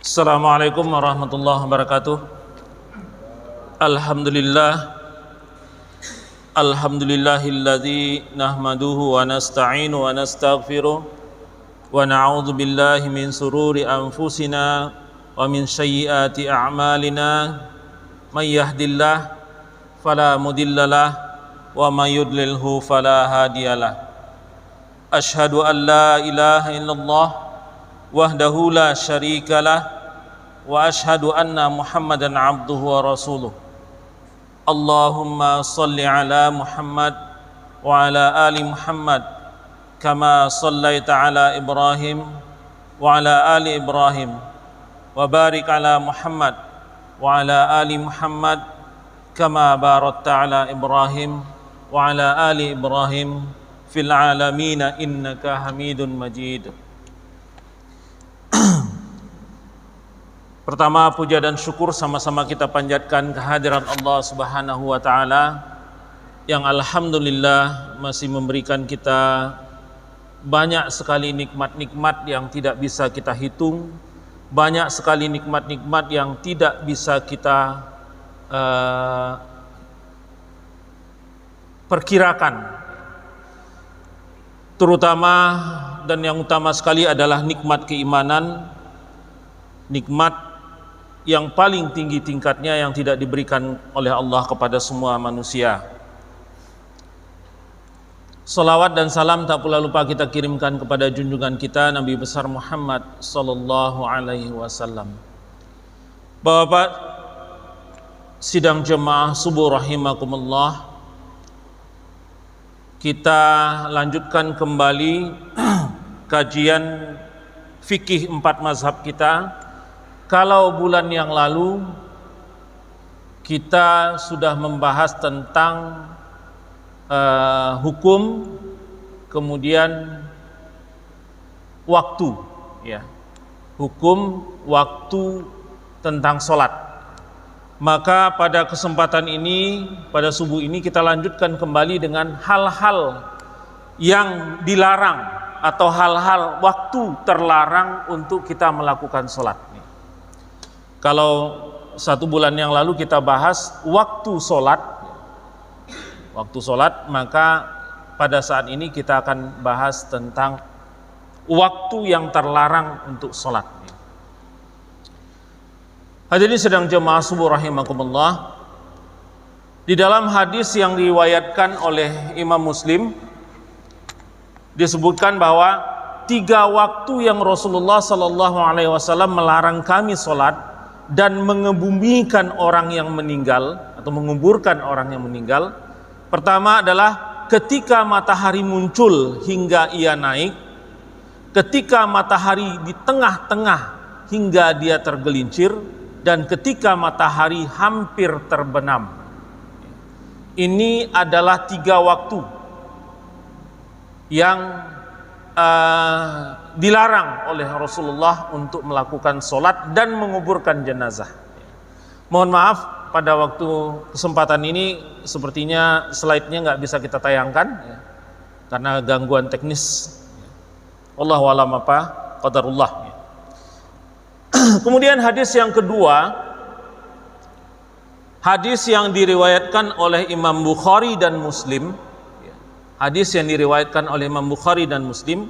Assalamualaikum warahmatullahi wabarakatuh. Alhamdulillahilladzi nahmaduhu wa nasta'inu wa nastaghfiruh wa na'udzu billahi min sururi anfusina wa min sayyiati a'malina. May yahdihillahu fala mudhillalah wa may yudlilhu fala hadiyalah. Asyhadu an la ilaha illallah wahdahu la syarikalah wa asyhadu anna Muhammadan abduhu wa rasuluh. Allahumma salli ala Muhammad wa ala ali Muhammad kama sallaita ala Ibrahim wa ala ali Ibrahim wa barik ala Muhammad wa ala ali Muhammad kama barakta ala Ibrahim wa ala ali Ibrahim fil alamin innaka Hamidun Majid. Pertama, puja dan syukur sama-sama kita panjatkan kehadiran Allah Subhanahu wa taala yang alhamdulillah masih memberikan kita banyak sekali nikmat-nikmat yang tidak bisa kita hitung, banyak sekali nikmat-nikmat yang tidak bisa kita perkirakan. Terutama dan yang utama sekali adalah nikmat keimanan, nikmat yang paling tinggi tingkatnya yang tidak diberikan oleh Allah kepada semua manusia. Salawat dan salam tak pula lupa kita kirimkan kepada junjungan kita Nabi besar Muhammad sallallahu alaihi wasallam. Bapak sidang jemaah subuh rahimakumullah, kita lanjutkan kembali kajian fikih 4 mazhab kita. Kalau bulan yang lalu kita sudah membahas tentang hukum, kemudian waktu, ya, hukum, waktu tentang sholat. Maka pada kesempatan ini, pada subuh ini kita lanjutkan kembali dengan hal-hal yang dilarang atau hal-hal waktu terlarang untuk kita melakukan sholat. Kalau 1 bulan yang lalu kita bahas waktu sholat, maka pada saat ini kita akan bahas tentang waktu yang terlarang untuk sholat. Hadirin sedang jemaah subuh rahimakumullah, di dalam hadis yang diriwayatkan oleh Imam Muslim disebutkan bahwa 3 waktu yang Rasulullah sallallahu alaihi wasallam melarang kami sholat dan mengebumikan orang yang meninggal atau menguburkan orang yang meninggal. Pertama adalah ketika matahari muncul hingga ia naik, ketika matahari di tengah-tengah hingga dia tergelincir, dan ketika matahari hampir terbenam. Ini adalah 3 waktu yang dilarang oleh Rasulullah untuk melakukan sholat dan menguburkan jenazah. Mohon maaf, pada waktu kesempatan ini sepertinya slide-nya nggak bisa kita tayangkan ya, karena gangguan teknis. Wallahu a'lam apa qadarullah. Kemudian hadis yang kedua, hadis yang diriwayatkan oleh Imam Bukhari dan Muslim. Hadis yang diriwayatkan oleh Imam Bukhari dan Muslim,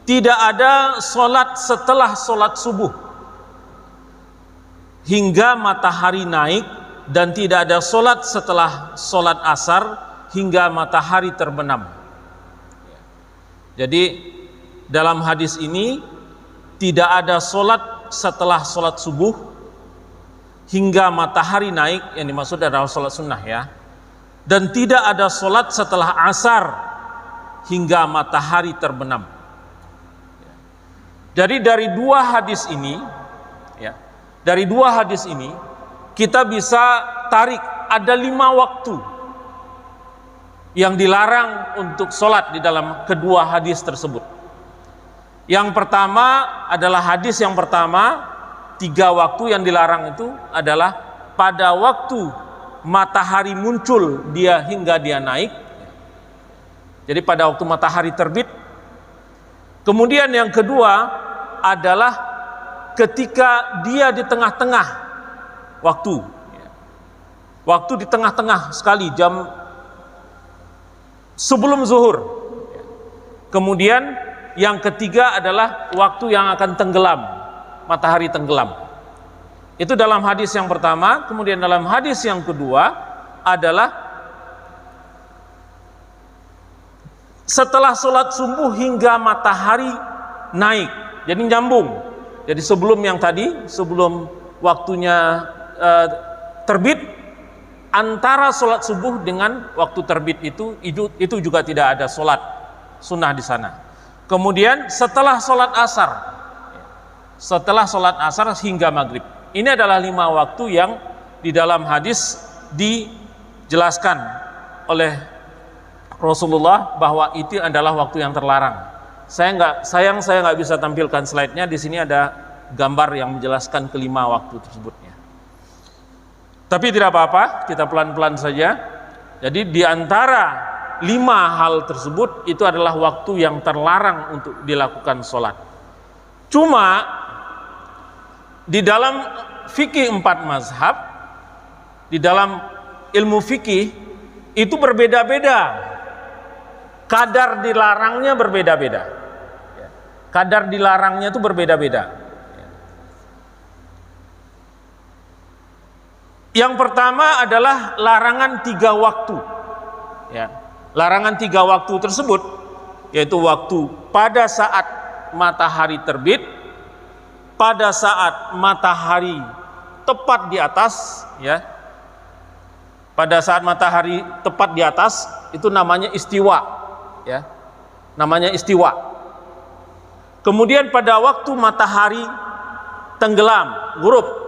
tidak ada sholat setelah sholat subuh hingga matahari naik, dan tidak ada sholat setelah sholat asar hingga matahari terbenam. Jadi dalam hadis ini tidak ada sholat setelah sholat subuh hingga matahari naik, yang dimaksud adalah sholat sunnah ya, dan tidak ada sholat setelah asar hingga matahari terbenam. Jadi dari 2 hadis ini, ya, dari 2 hadis ini kita bisa tarik ada 5 waktu yang dilarang untuk sholat di dalam kedua hadis tersebut. Yang pertama adalah hadis yang pertama, 3 waktu yang dilarang itu adalah pada waktu matahari muncul hingga dia naik. Jadi pada waktu matahari terbit. Kemudian yang kedua adalah ketika dia di tengah-tengah waktu. Waktu di tengah-tengah sekali, jam sebelum zuhur. Kemudian yang ketiga adalah waktu yang akan tenggelam, matahari tenggelam. Itu dalam hadis yang pertama. Kemudian dalam hadis yang kedua adalah setelah sholat subuh hingga matahari naik. Jadi nyambung. Jadi sebelum yang tadi, sebelum waktunya terbit, antara sholat subuh dengan waktu terbit itu juga tidak ada sholat sunnah di sana. Kemudian setelah sholat asar hingga maghrib. Ini adalah 5 waktu yang di dalam hadis dijelaskan oleh Rasulullah bahwa itu adalah waktu yang terlarang. Saya nggak bisa tampilkan slide-nya. Di sini ada gambar yang menjelaskan kelima waktu tersebutnya. Tapi tidak apa-apa, kita pelan-pelan saja. Jadi di antara 5 hal tersebut itu adalah waktu yang terlarang untuk dilakukan sholat. Cuma di dalam fikih 4 mazhab, di dalam ilmu fikih itu berbeda-beda. Kadar dilarangnya berbeda-beda. Kadar dilarangnya itu berbeda-beda. Yang pertama adalah larangan 3 waktu. Ya. Larangan 3 waktu tersebut yaitu waktu pada saat matahari terbit, pada saat matahari tepat di atas, ya. Pada saat matahari tepat di atas itu namanya istiwa, ya. Namanya istiwa. Kemudian pada waktu matahari tenggelam, ghurub.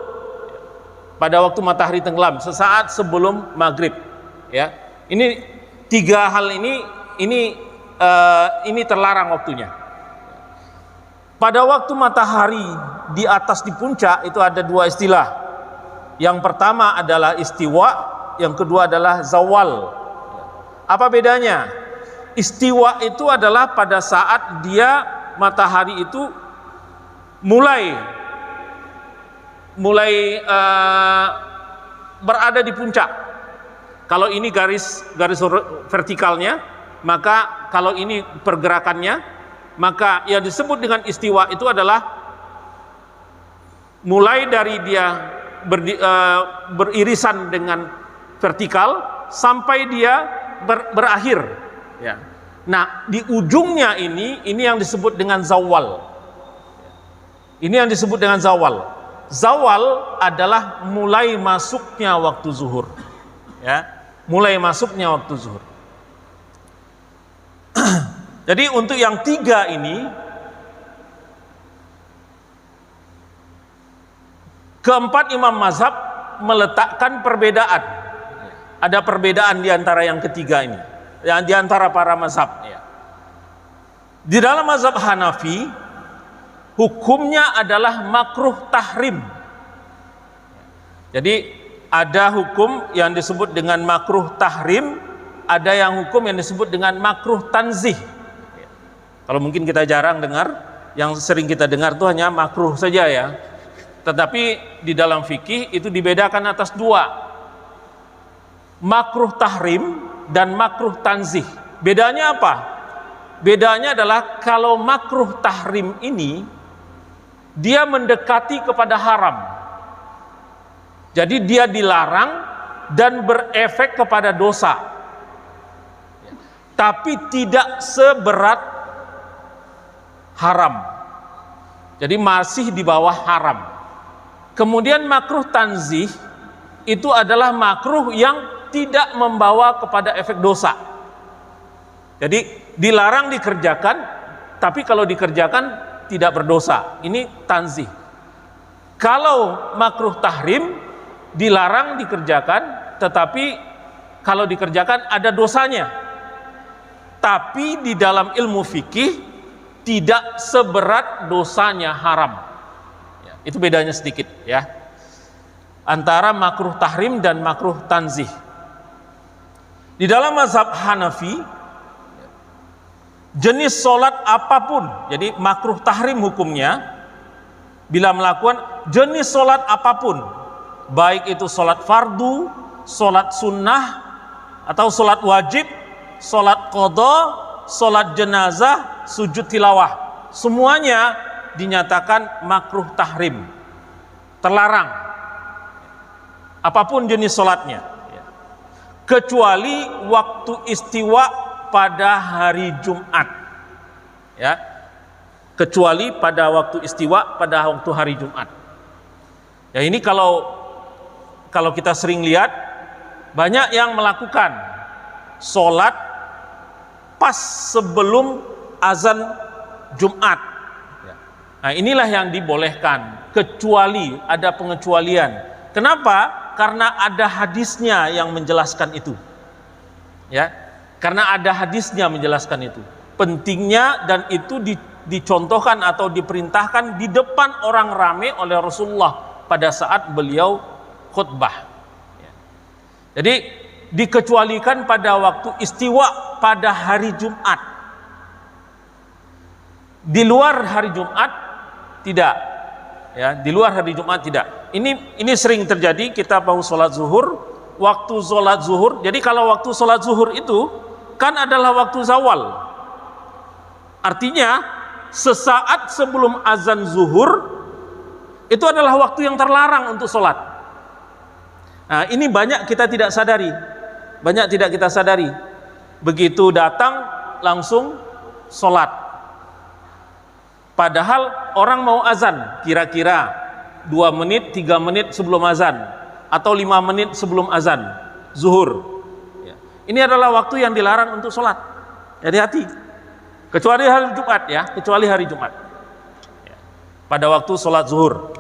Pada waktu matahari tenggelam sesaat sebelum maghrib, ya. Ini 3 hal ini terlarang waktunya. Pada waktu matahari di atas di puncak itu ada 2 istilah. Yang pertama adalah istiwa, yang kedua adalah zawal. Apa bedanya? Istiwa itu adalah pada saat dia matahari itu mulai berada di puncak. Kalau ini garis vertikalnya, maka kalau ini pergerakannya, maka yang disebut dengan istiwa itu adalah mulai dari dia beririsan dengan vertikal sampai dia berakhir, ya. Nah, di ujungnya ini yang disebut dengan zawal. Ini yang disebut dengan zawal. Zawal adalah mulai masuknya waktu zuhur, ya. Mulai masuknya waktu zuhur. Jadi untuk yang 3 ini, keempat imam mazhab meletakkan perbedaan. Ada perbedaan di antara yang ketiga ini, yang di antara para mazhab. Di dalam mazhab Hanafi, hukumnya adalah makruh tahrim. Jadi ada hukum yang disebut dengan makruh tahrim, ada yang hukum yang disebut dengan makruh tanzih. Kalau mungkin kita jarang dengar, yang sering kita dengar itu hanya makruh saja, ya. Tetapi di dalam fikih itu dibedakan atas 2. Makruh tahrim dan makruh tanzih. Bedanya apa? Bedanya adalah kalau makruh tahrim ini dia mendekati kepada haram. Jadi dia dilarang dan berefek kepada dosa. Tapi tidak seberat haram. Jadi masih di bawah haram. Kemudian makruh tanzih itu adalah makruh yang tidak membawa kepada efek dosa. Jadi dilarang dikerjakan, tapi kalau dikerjakan tidak berdosa. Ini tanzih. Kalau makruh tahrim dilarang dikerjakan, tetapi kalau dikerjakan ada dosanya. Tapi di dalam ilmu fikih tidak seberat dosanya haram. Ya, itu bedanya sedikit, ya, antara makruh tahrim dan makruh tanzih. Di dalam mazhab Hanafi, jenis sholat apapun, jadi makruh tahrim hukumnya, bila melakukan jenis sholat apapun, baik itu sholat fardu, sholat sunnah, atau sholat wajib, sholat qadha, sholat jenazah, sujud tilawah, semuanya dinyatakan makruh tahrim, terlarang, apapun jenis sholatnya, kecuali waktu istiwa pada hari Jumat, ya, kecuali pada waktu istiwa pada waktu hari Jumat. Ya, ini kalau kita sering lihat, banyak yang melakukan sholat pas sebelum azan Jumat. Nah, inilah yang dibolehkan, kecuali ada pengecualian. Kenapa? Karena ada hadisnya yang menjelaskan itu. Ya, karena ada hadisnya menjelaskan itu. Pentingnya, dan itu dicontohkan atau diperintahkan di depan orang ramai oleh Rasulullah pada saat beliau khutbah. Jadi dikecualikan pada waktu istiwa pada hari Jumat. Di luar hari Jumat tidak, ya, di luar hari Jumat tidak. Ini sering terjadi, kita mau sholat zuhur, waktu sholat zuhur. Jadi kalau waktu sholat zuhur itu kan adalah waktu zawal. Artinya sesaat sebelum azan zuhur itu adalah waktu yang terlarang untuk sholat. Nah, ini banyak kita tidak sadari, banyak tidak kita sadari. Begitu datang langsung sholat. Padahal orang mau azan kira-kira 2 menit, 3 menit sebelum azan, atau 5 menit sebelum azan zuhur. Ini adalah waktu yang dilarang untuk sholat. Hati-hati. Kecuali hari Jumat, ya, kecuali hari Jumat. Pada waktu sholat zuhur.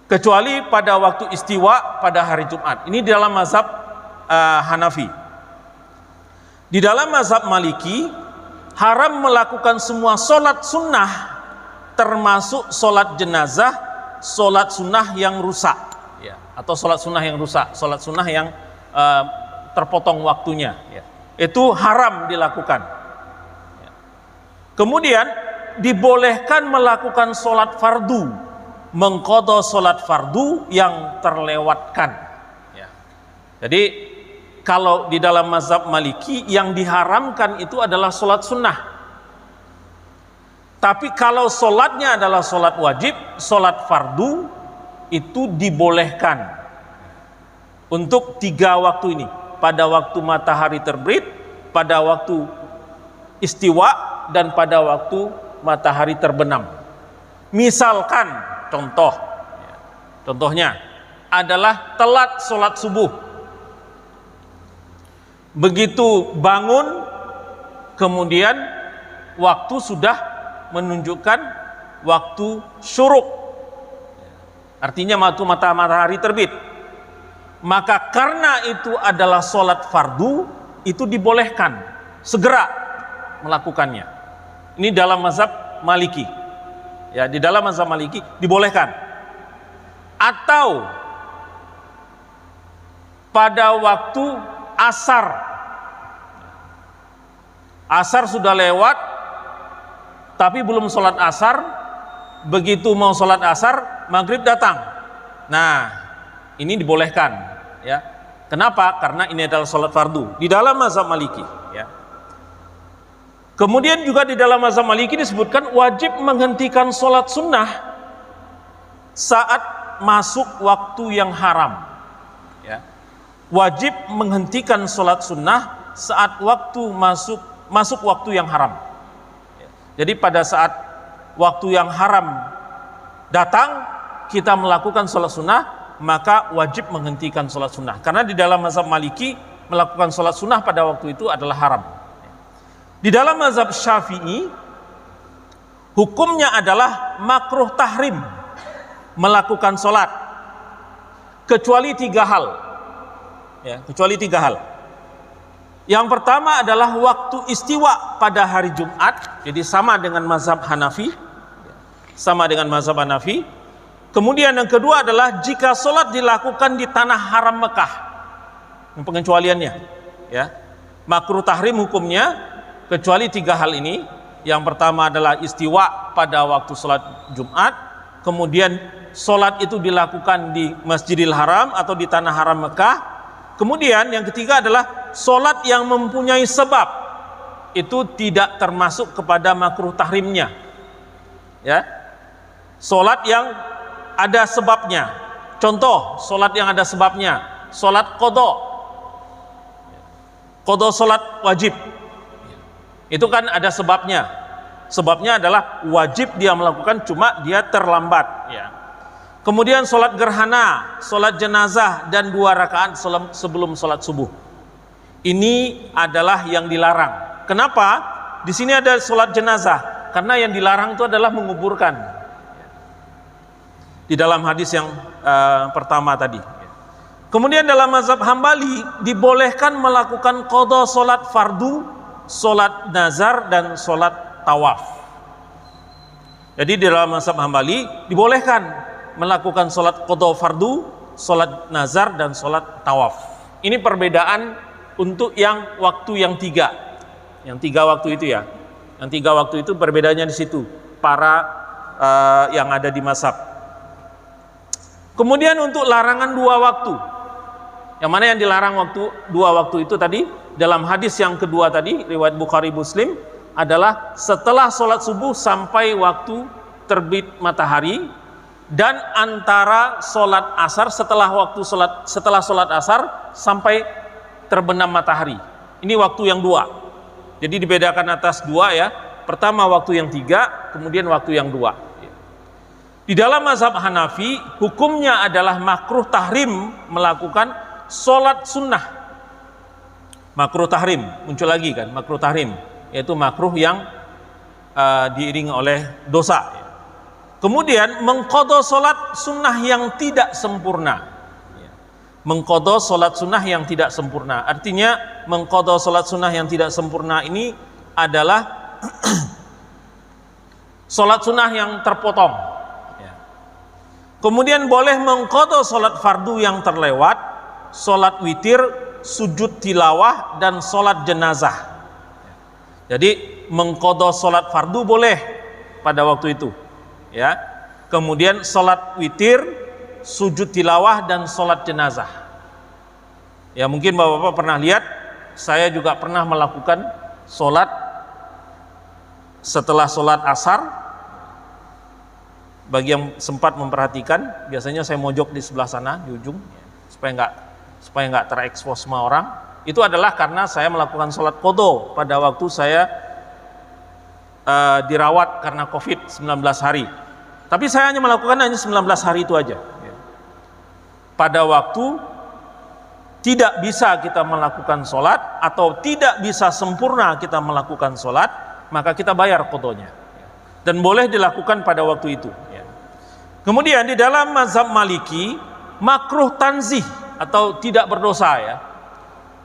Kecuali pada waktu istiwa pada hari Jumat. Ini dalam mazhab Hanafi. Di dalam mazhab Maliki, haram melakukan semua sholat sunnah, termasuk sholat jenazah, sholat sunnah yang rusak, ya, atau sholat sunnah yang rusak, sholat sunnah yang terpotong waktunya, ya, itu haram dilakukan. Ya. Kemudian dibolehkan melakukan sholat fardu, mengqadha sholat fardu yang terlewatkan. Ya. Jadi kalau di dalam mazhab Maliki yang diharamkan itu adalah sholat sunnah. Tapi kalau sholatnya adalah sholat wajib, sholat fardu, itu dibolehkan untuk 3 waktu ini. Pada waktu matahari terbit, pada waktu istiwa, dan pada waktu matahari terbenam. Misalkan contohnya adalah telat sholat subuh. Begitu bangun, kemudian waktu sudah menunjukkan waktu syuruk, artinya waktu matahari terbit. Maka karena itu adalah sholat fardu, itu dibolehkan segera melakukannya. Ini dalam mazhab Maliki, ya, di dalam mazhab Maliki dibolehkan. Atau pada waktu asar sudah lewat, tapi belum sholat asar. Begitu mau sholat asar, maghrib datang. Nah, ini dibolehkan, ya. Kenapa? Karena ini adalah sholat fardu di dalam mazhab Maliki, ya. Kemudian juga di dalam mazhab Maliki disebutkan wajib menghentikan sholat sunnah saat masuk waktu yang haram, ya. Wajib menghentikan sholat sunnah saat waktu masuk waktu yang haram. Jadi pada saat waktu yang haram datang, kita melakukan sholat sunnah, maka wajib menghentikan sholat sunnah. Karena di dalam mazhab Maliki, melakukan sholat sunnah pada waktu itu adalah haram. Di dalam mazhab Syafi'i, hukumnya adalah makruh tahrim melakukan sholat, kecuali 3 hal. Ya, kecuali 3 hal. Yang pertama adalah waktu istiwa pada hari Jumat, jadi sama dengan mazhab Hanafi, Kemudian yang kedua adalah jika sholat dilakukan di tanah haram Mekah, pengecualiannya, ya, makruh tahrim hukumnya kecuali 3 hal ini. Yang pertama adalah istiwa pada waktu sholat Jumat, kemudian sholat itu dilakukan di Masjidil Haram atau di tanah haram Mekah. Kemudian yang ketiga adalah sholat yang mempunyai sebab, itu tidak termasuk kepada makruh tahrimnya. Ya, sholat yang ada sebabnya. Contoh sholat yang ada sebabnya, sholat qadha sholat wajib, itu kan ada sebabnya. Sebabnya adalah wajib dia melakukan, cuma dia terlambat. Ya. Kemudian sholat gerhana, sholat jenazah, dan 2 rakaat sebelum sholat subuh. Ini adalah yang dilarang. Kenapa? Di sini ada sholat jenazah, karena yang dilarang itu adalah menguburkan. Di dalam hadis yang pertama tadi. Kemudian dalam mazhab Hambali dibolehkan melakukan qadha sholat fardu, sholat nazar, dan sholat tawaf. Jadi di dalam mazhab Hambali dibolehkan melakukan sholat qadha fardu, sholat nazar, dan sholat tawaf. Ini perbedaan untuk yang waktu yang 3. Yang 3 waktu itu ya. Yang 3 waktu itu perbedaannya di situ. Para yang ada di mazhab. Kemudian untuk larangan 2 waktu, yang mana yang dilarang waktu 2 waktu itu tadi dalam hadis yang kedua tadi riwayat Bukhari Muslim adalah setelah sholat subuh sampai waktu terbit matahari, dan antara sholat asar setelah sholat asar sampai terbenam matahari. Ini waktu yang 2. Jadi dibedakan atas 2 ya. Pertama waktu yang 3, kemudian waktu yang 2. Di dalam mazhab Hanafi, hukumnya adalah makruh tahrim melakukan sholat sunnah. Makruh tahrim, muncul lagi kan, makruh tahrim, yaitu makruh yang diiringi oleh dosa. Kemudian mengqadha sholat sunnah yang tidak sempurna. Mengqadha sholat sunnah yang tidak sempurna. Artinya mengqadha sholat sunnah yang tidak sempurna ini adalah sholat sunnah yang terpotong. Kemudian boleh mengqadha sholat fardu yang terlewat, sholat witir, sujud tilawah, dan sholat jenazah. Jadi mengqadha sholat fardu boleh pada waktu itu, ya. Kemudian sholat witir, sujud tilawah, dan sholat jenazah. Ya mungkin bapak-bapak pernah lihat, saya juga pernah melakukan sholat setelah sholat asar. Bagi yang sempat memperhatikan, biasanya saya mojok di sebelah sana di ujung supaya nggak terekspos semua orang. Itu adalah karena saya melakukan sholat qadha pada waktu saya dirawat karena COVID 19 hari. Tapi saya hanya melakukan 19 hari itu aja. Pada waktu tidak bisa kita melakukan sholat atau tidak bisa sempurna kita melakukan sholat, maka kita bayar qadhanya. Dan boleh dilakukan pada waktu itu. Kemudian di dalam mazhab Maliki, makruh tanzih atau tidak berdosa ya,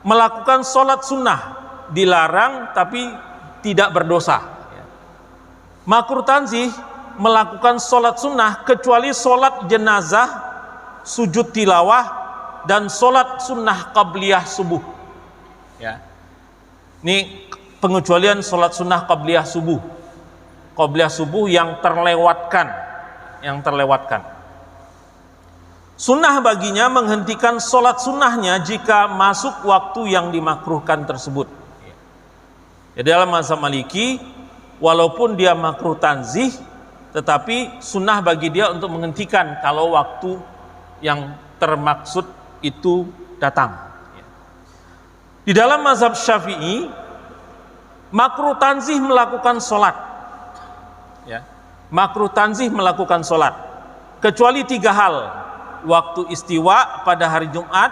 melakukan sholat sunnah dilarang tapi tidak berdosa. Makruh tanzih melakukan sholat sunnah kecuali sholat jenazah, sujud tilawah, dan sholat sunnah qabliyah subuh. Ya, ini pengecualian sholat sunnah qabliyah subuh. Qabliyah subuh yang terlewatkan. Sunnah baginya menghentikan sholat sunnahnya jika masuk waktu yang dimakruhkan tersebut. Jadi dalam mazhab Maliki, walaupun dia makruh tanzih, tetapi sunnah bagi dia untuk menghentikan kalau waktu yang termaksud itu datang. Di dalam mazhab Syafi'i, makruh tanzih melakukan sholat. Ya. Makruh tanzih melakukan sholat kecuali 3 hal: waktu istiwa pada hari Jumat,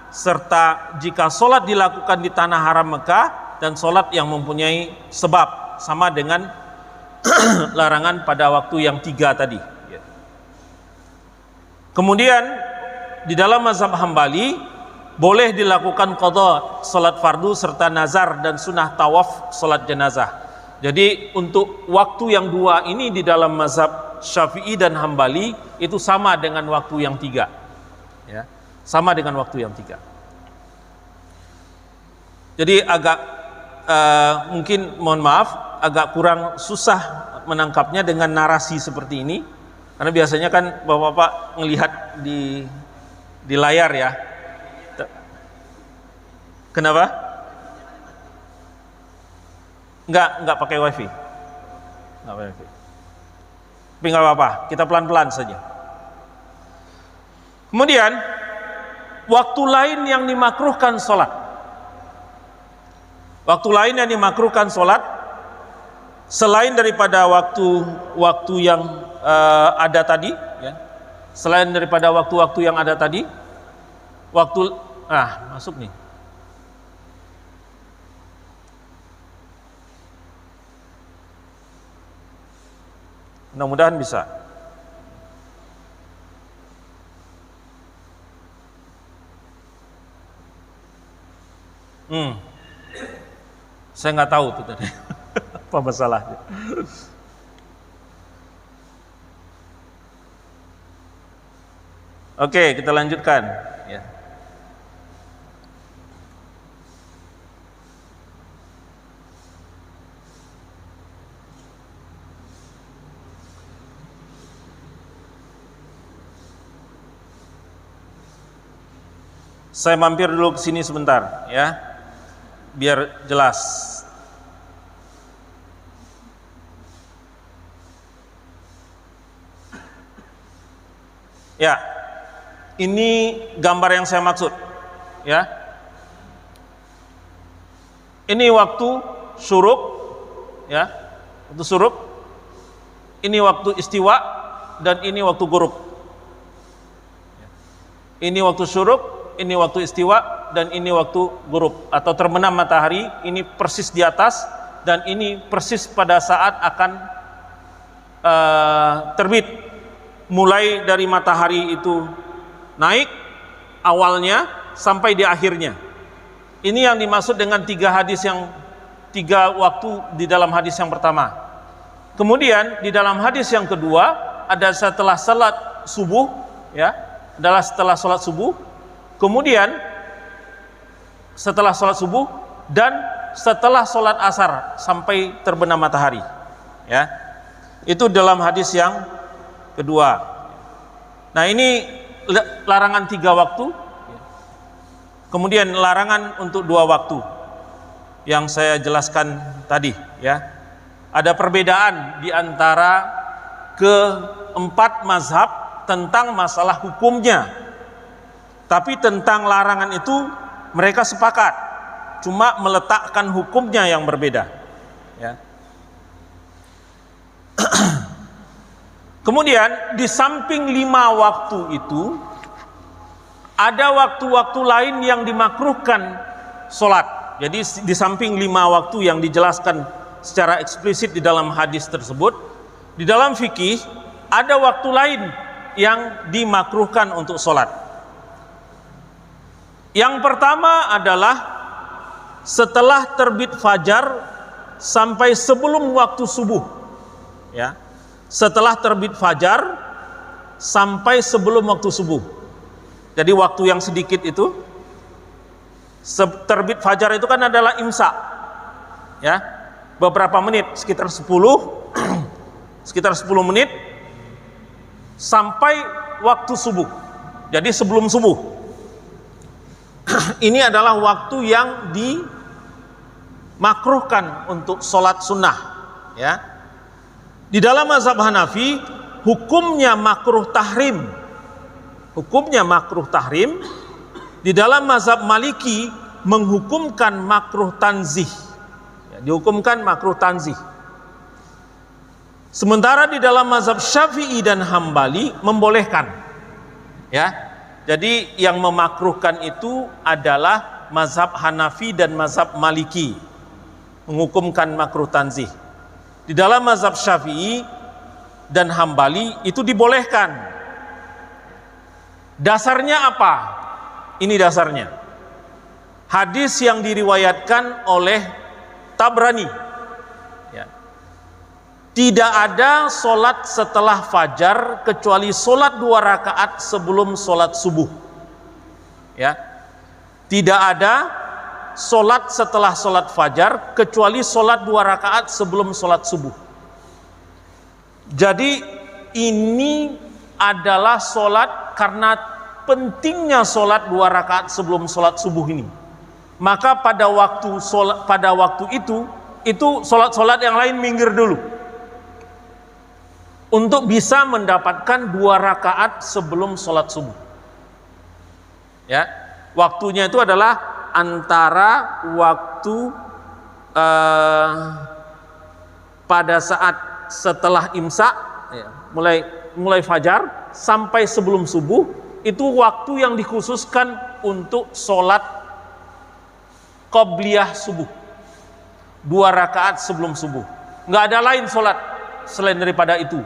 serta jika sholat dilakukan di tanah haram Mekah, dan sholat yang mempunyai sebab, sama dengan larangan pada waktu yang 3 tadi. Kemudian di dalam mazhab Hambali boleh dilakukan qadha sholat fardu serta nazar dan sunnah tawaf sholat jenazah. Jadi untuk waktu yang 2 ini di dalam mazhab Syafi'i dan Hambali itu sama dengan waktu yang 3. Ya, sama dengan waktu yang 3. Jadi agak mungkin mohon maaf agak kurang susah menangkapnya dengan narasi seperti ini, karena biasanya kan bapak-bapak melihat di layar ya. Kenapa? Enggak pakai wifi. Enggak pakai wifi. Tapi enggak apa-apa, kita pelan-pelan saja. Kemudian waktu lain yang dimakruhkan sholat. Waktu lain yang dimakruhkan sholat selain daripada waktu yang ada tadi, ya. Selain daripada waktu-waktu yang ada tadi, masuk nih. Mudah-mudahan bisa. Saya nggak tahu tuh tadi apa masalahnya. Oke, kita lanjutkan. Ya. Saya mampir dulu ke sini sebentar, ya, biar jelas. Ya, ini gambar yang saya maksud, ya. Ini waktu syuruk, ya, waktu syuruk. Ini waktu istiwa dan ini waktu ghurub. Ini waktu syuruk, ini waktu istiwa, dan ini waktu ghurub atau terbenam matahari. Ini persis di atas dan ini persis pada saat akan terbit. Mulai dari matahari itu naik awalnya sampai di akhirnya. Ini yang dimaksud dengan tiga waktu di dalam hadis yang pertama. Kemudian di dalam hadis yang kedua ada setelah salat subuh, ya, adalah setelah salat subuh. Kemudian setelah sholat subuh dan setelah sholat asar sampai terbenam matahari, ya, itu dalam hadis yang kedua. Nah, ini larangan 3 waktu, kemudian larangan untuk 2 waktu yang saya jelaskan tadi, ya. Ada perbedaan di antara keempat mazhab tentang masalah hukumnya, tapi tentang larangan itu mereka sepakat, cuma meletakkan hukumnya yang berbeda, ya. Kemudian di samping 5 waktu itu ada waktu-waktu lain yang dimakruhkan sholat. Jadi di samping 5 waktu yang dijelaskan secara eksplisit di dalam hadis tersebut, di dalam fikih ada waktu lain yang dimakruhkan untuk sholat. Yang pertama adalah setelah terbit fajar sampai sebelum waktu subuh, ya. Setelah terbit fajar sampai sebelum waktu subuh. Jadi waktu yang sedikit itu, terbit fajar itu kan adalah imsak, ya, beberapa menit, sekitar 10 menit sampai waktu subuh. Jadi sebelum subuh. Ini adalah waktu yang dimakruhkan untuk sholat sunnah, ya. Di dalam mazhab Hanafi hukumnya makruh tahrim. Hukumnya makruh tahrim. Di dalam mazhab Maliki menghukumkan makruh tanzih. Ya, dihukumkan makruh tanzih. Sementara di dalam mazhab Syafi'i dan Hambali membolehkan. Ya. Jadi yang memakruhkan itu adalah mazhab Hanafi dan mazhab Maliki, menghukumkan makruh tanzih. Di dalam mazhab Syafi'i dan Hambali itu dibolehkan. Dasarnya apa? Ini dasarnya. Hadis yang diriwayatkan oleh Tabrani, ya. Tidak ada solat setelah fajar kecuali solat 2 rakaat sebelum solat subuh, ya. Tidak ada solat setelah solat fajar kecuali solat 2 rakaat sebelum solat subuh. Jadi ini adalah solat karena pentingnya solat 2 rakaat sebelum solat subuh ini. Maka pada waktu itu solat-solat yang lain minggir dulu untuk bisa mendapatkan 2 rakaat sebelum solat subuh. Ya, waktunya itu adalah antara waktu pada saat setelah imsak, ya, mulai fajar sampai sebelum subuh, itu waktu yang dikhususkan untuk sholat qobliyah subuh, 2 rakaat sebelum subuh. Nggak ada lain sholat selain daripada itu.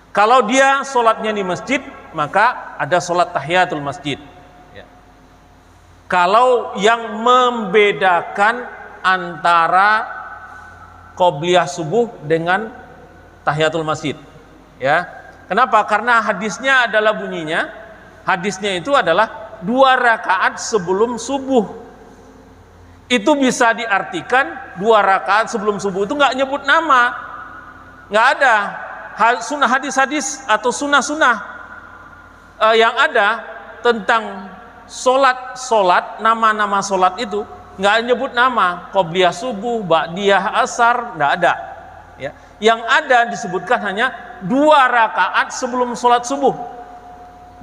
Kalau dia sholatnya di masjid, maka ada sholat tahiyatul masjid. Kalau yang membedakan antara qobliyah subuh dengan tahiyatul masjid, ya. Kenapa? Karena hadisnya adalah bunyinya, hadisnya itu adalah 2 rakaat sebelum subuh. Itu bisa diartikan 2 rakaat sebelum subuh itu nggak nyebut nama, nggak ada sunnah hadis-hadis atau sunnah-sunnah yang ada tentang solat, nama-nama solat itu nggak nyebut nama, qobliyah subuh, ba'diyah asar, nggak ada. Ya. Yang ada disebutkan hanya 2 rakaat sebelum solat subuh.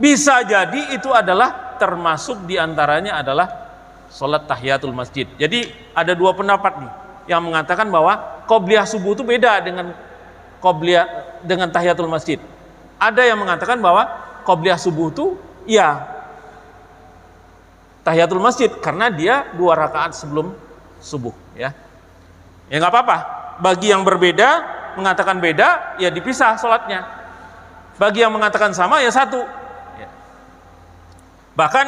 Bisa jadi itu adalah termasuk diantaranya adalah solat tahiyatul masjid. Jadi ada 2 pendapat nih yang mengatakan bahwa qobliyah subuh itu beda dengan tahiyatul masjid. Ada yang mengatakan bahwa qobliyah subuh itu ya tahiyatul masjid karena dia 2 rakaat sebelum subuh, ya. Ya nggak apa-apa. Bagi yang berbeda mengatakan beda, ya dipisah sholatnya. Bagi yang mengatakan sama, ya satu. Ya. Bahkan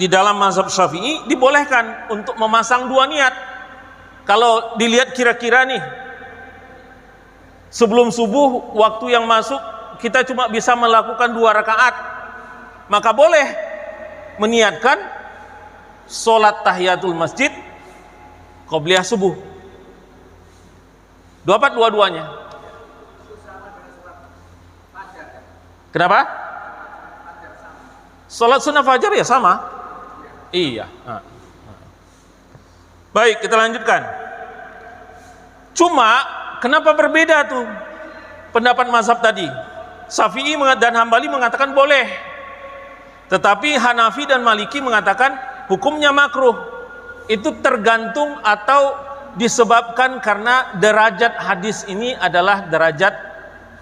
di dalam mazhab Syafi'i dibolehkan untuk memasang 2 niat. Kalau dilihat kira-kira nih, sebelum subuh waktu yang masuk kita cuma bisa melakukan 2 rakaat, maka boleh meniatkan sholat tahiyatul masjid, qobliyah subuh. Dapat dua-duanya. Kenapa? Sholat sunnah fajar ya sama. Iya. Baik, kita lanjutkan. Cuma kenapa berbeda tuh pendapat mazhab tadi? Syafi'i dan Hambali mengatakan boleh, tetapi Hanafi dan Maliki mengatakan hukumnya makruh. Itu tergantung atau disebabkan karena derajat hadis ini adalah derajat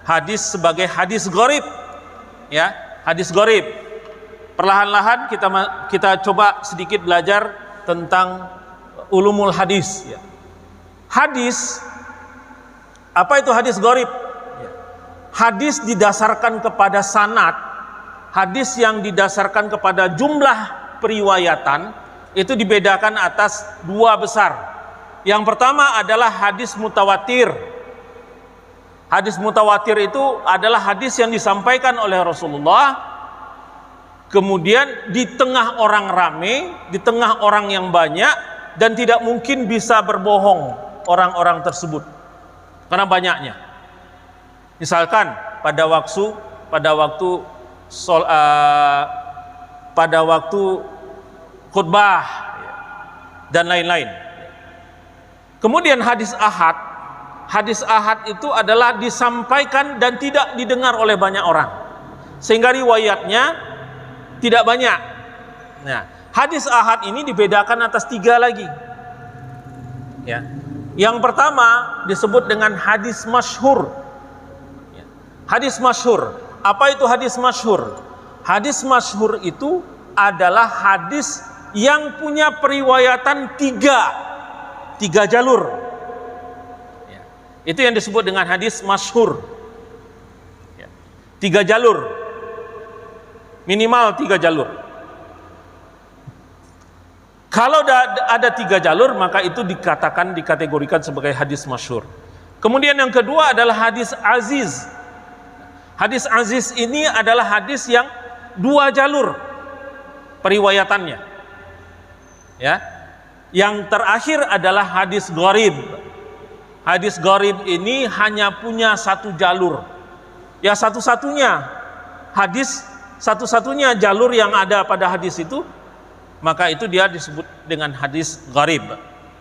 hadis sebagai hadis gharib, ya, hadis gharib. Perlahan-lahan kita coba sedikit belajar tentang ulumul hadis, ya. Hadis, apa itu hadis gharib? Hadis didasarkan kepada sanad, hadis yang didasarkan kepada jumlah periwayatan itu dibedakan atas 2 besar. Yang pertama adalah hadis mutawatir. Hadis mutawatir itu adalah hadis yang disampaikan oleh Rasulullah, kemudian di tengah orang ramai, di tengah orang yang banyak, dan tidak mungkin bisa berbohong orang-orang tersebut karena banyaknya. Misalkan pada waktu khutbah dan lain-lain. Kemudian hadis ahad itu adalah disampaikan dan tidak didengar oleh banyak orang, sehingga riwayatnya tidak banyak. Nah, hadis ahad ini dibedakan atas 3 lagi, ya. Yang pertama disebut dengan hadis masyhur. Hadis masyhur, apa itu hadis masyhur? Hadis masyhur itu adalah hadis yang punya periwayatan 3 jalur, ya. Itu yang disebut dengan hadis masyhur, ya. 3 jalur, minimal 3 jalur. Kalau ada 3 jalur, maka itu dikategorikan sebagai hadis masyhur. Kemudian yang kedua adalah hadis aziz. Hadis aziz ini adalah hadis yang 2 jalur periwayatannya, ya. Yang terakhir adalah hadis gharib. Hadis gharib ini hanya punya satu jalur. Ya, satu-satunya hadis, satu-satunya jalur yang ada pada hadis itu, maka itu dia disebut dengan hadis gharib.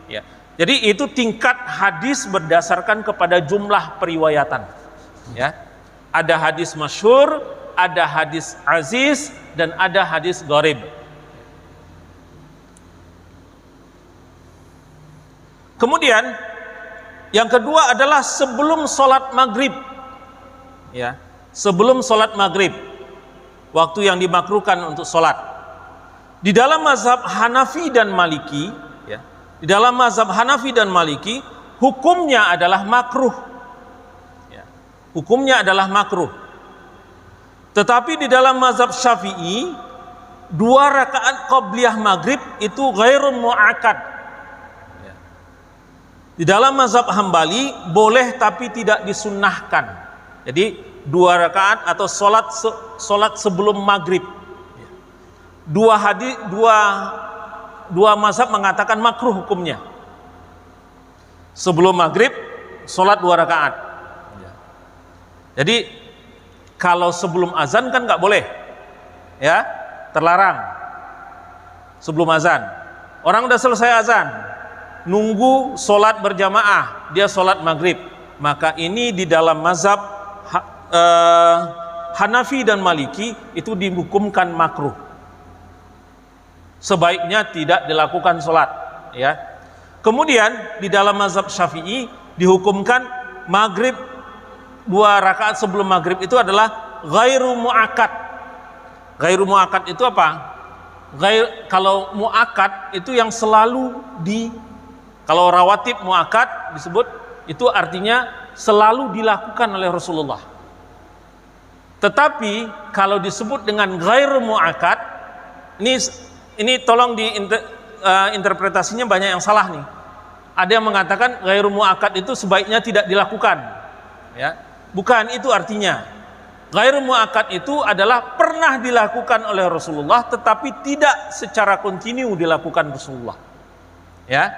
Ya. Jadi itu tingkat hadis berdasarkan kepada jumlah periwayatan. Ya. Ada hadis masyhur, ada hadis aziz, dan ada hadis gharib. Kemudian yang kedua adalah sebelum sholat maghrib. Ya, sebelum sholat maghrib, waktu yang dimakruhkan untuk sholat. Di dalam mazhab Hanafi dan Maliki, ya, di dalam mazhab Hanafi dan Maliki, hukumnya adalah makruh. Ya, hukumnya adalah makruh. Tetapi di dalam mazhab Syafi'i, 2 rakaat qabliyah maghrib itu ghairun mu'akkad. Ya. Di dalam mazhab Hambali boleh tapi tidak disunnahkan. Jadi 2 rakaat atau solat sebelum maghrib. Dua mazhab mengatakan makruh hukumnya. Sebelum maghrib solat 2 rakaat. Jadi kalau sebelum azan kan nggak boleh, ya, terlarang. Sebelum azan, orang udah selesai azan, nunggu solat berjamaah, dia solat maghrib. Maka ini di dalam mazhab Hanafi dan Maliki itu dihukumkan makruh. Sebaiknya tidak dilakukan sholat. Ya. Kemudian di dalam mazhab Syafi'i dihukumkan maghrib 2 rakaat sebelum maghrib itu adalah ghairu mu'akkad. Ghairu mu'akkad itu apa? Kalau mu'akkad itu yang selalu kalau rawatib mu'akkad disebut, itu artinya selalu dilakukan oleh Rasulullah. Tetapi kalau disebut dengan ghairu mu'akkad, ini tolong interpretasinya banyak yang salah nih. Ada yang mengatakan ghairu mu'akkad itu sebaiknya tidak dilakukan. Ya, bukan itu artinya. Ghairu mu'akkad itu adalah pernah dilakukan oleh Rasulullah, tetapi tidak secara kontinu dilakukan Rasulullah. Ya,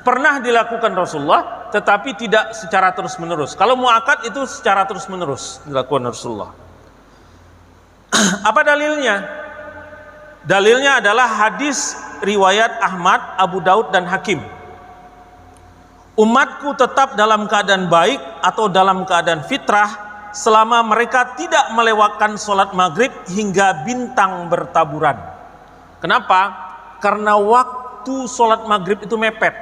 pernah dilakukan Rasulullah, tetapi tidak secara terus-menerus. Kalau mu'akkad itu secara terus-menerus dilakukan Rasulullah. Apa dalilnya? Dalilnya adalah hadis riwayat Ahmad, Abu Daud dan Hakim. Umatku tetap dalam keadaan baik atau dalam keadaan fitrah selama mereka tidak melewatkan sholat maghrib hingga bintang bertaburan. Kenapa? Karena waktu sholat maghrib itu mepet.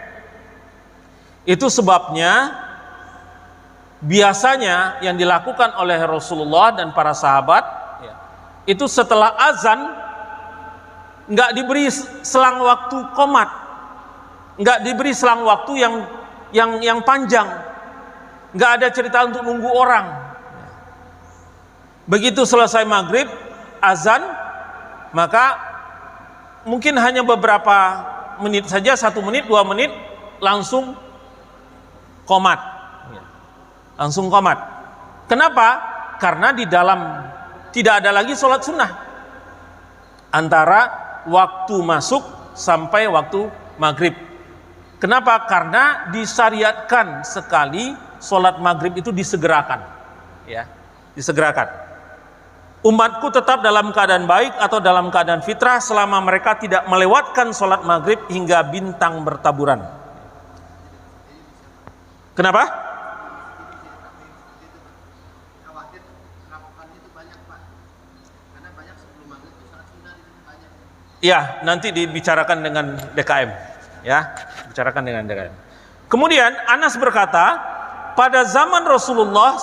Itu sebabnya biasanya yang dilakukan oleh Rasulullah dan para sahabat, ya, itu setelah azan nggak diberi selang waktu qomat, nggak diberi selang waktu yang panjang, nggak ada cerita untuk nunggu orang. Begitu selesai maghrib azan, maka mungkin hanya beberapa menit saja, 1 menit 2 menit langsung qomat, langsung qomat. Kenapa? Karena di dalam tidak ada lagi sholat sunnah antara waktu masuk sampai waktu maghrib. Kenapa? Karena disyariatkan sekali sholat maghrib itu disegerakan, ya, disegerakan. Umatku tetap dalam keadaan baik atau dalam keadaan fitrah selama mereka tidak melewatkan sholat maghrib hingga bintang bertaburan. Kenapa? Ya, nanti dibicarakan dengan DKM, ya, bicarakan dengan DKM. Kemudian Anas berkata, pada zaman Rasulullah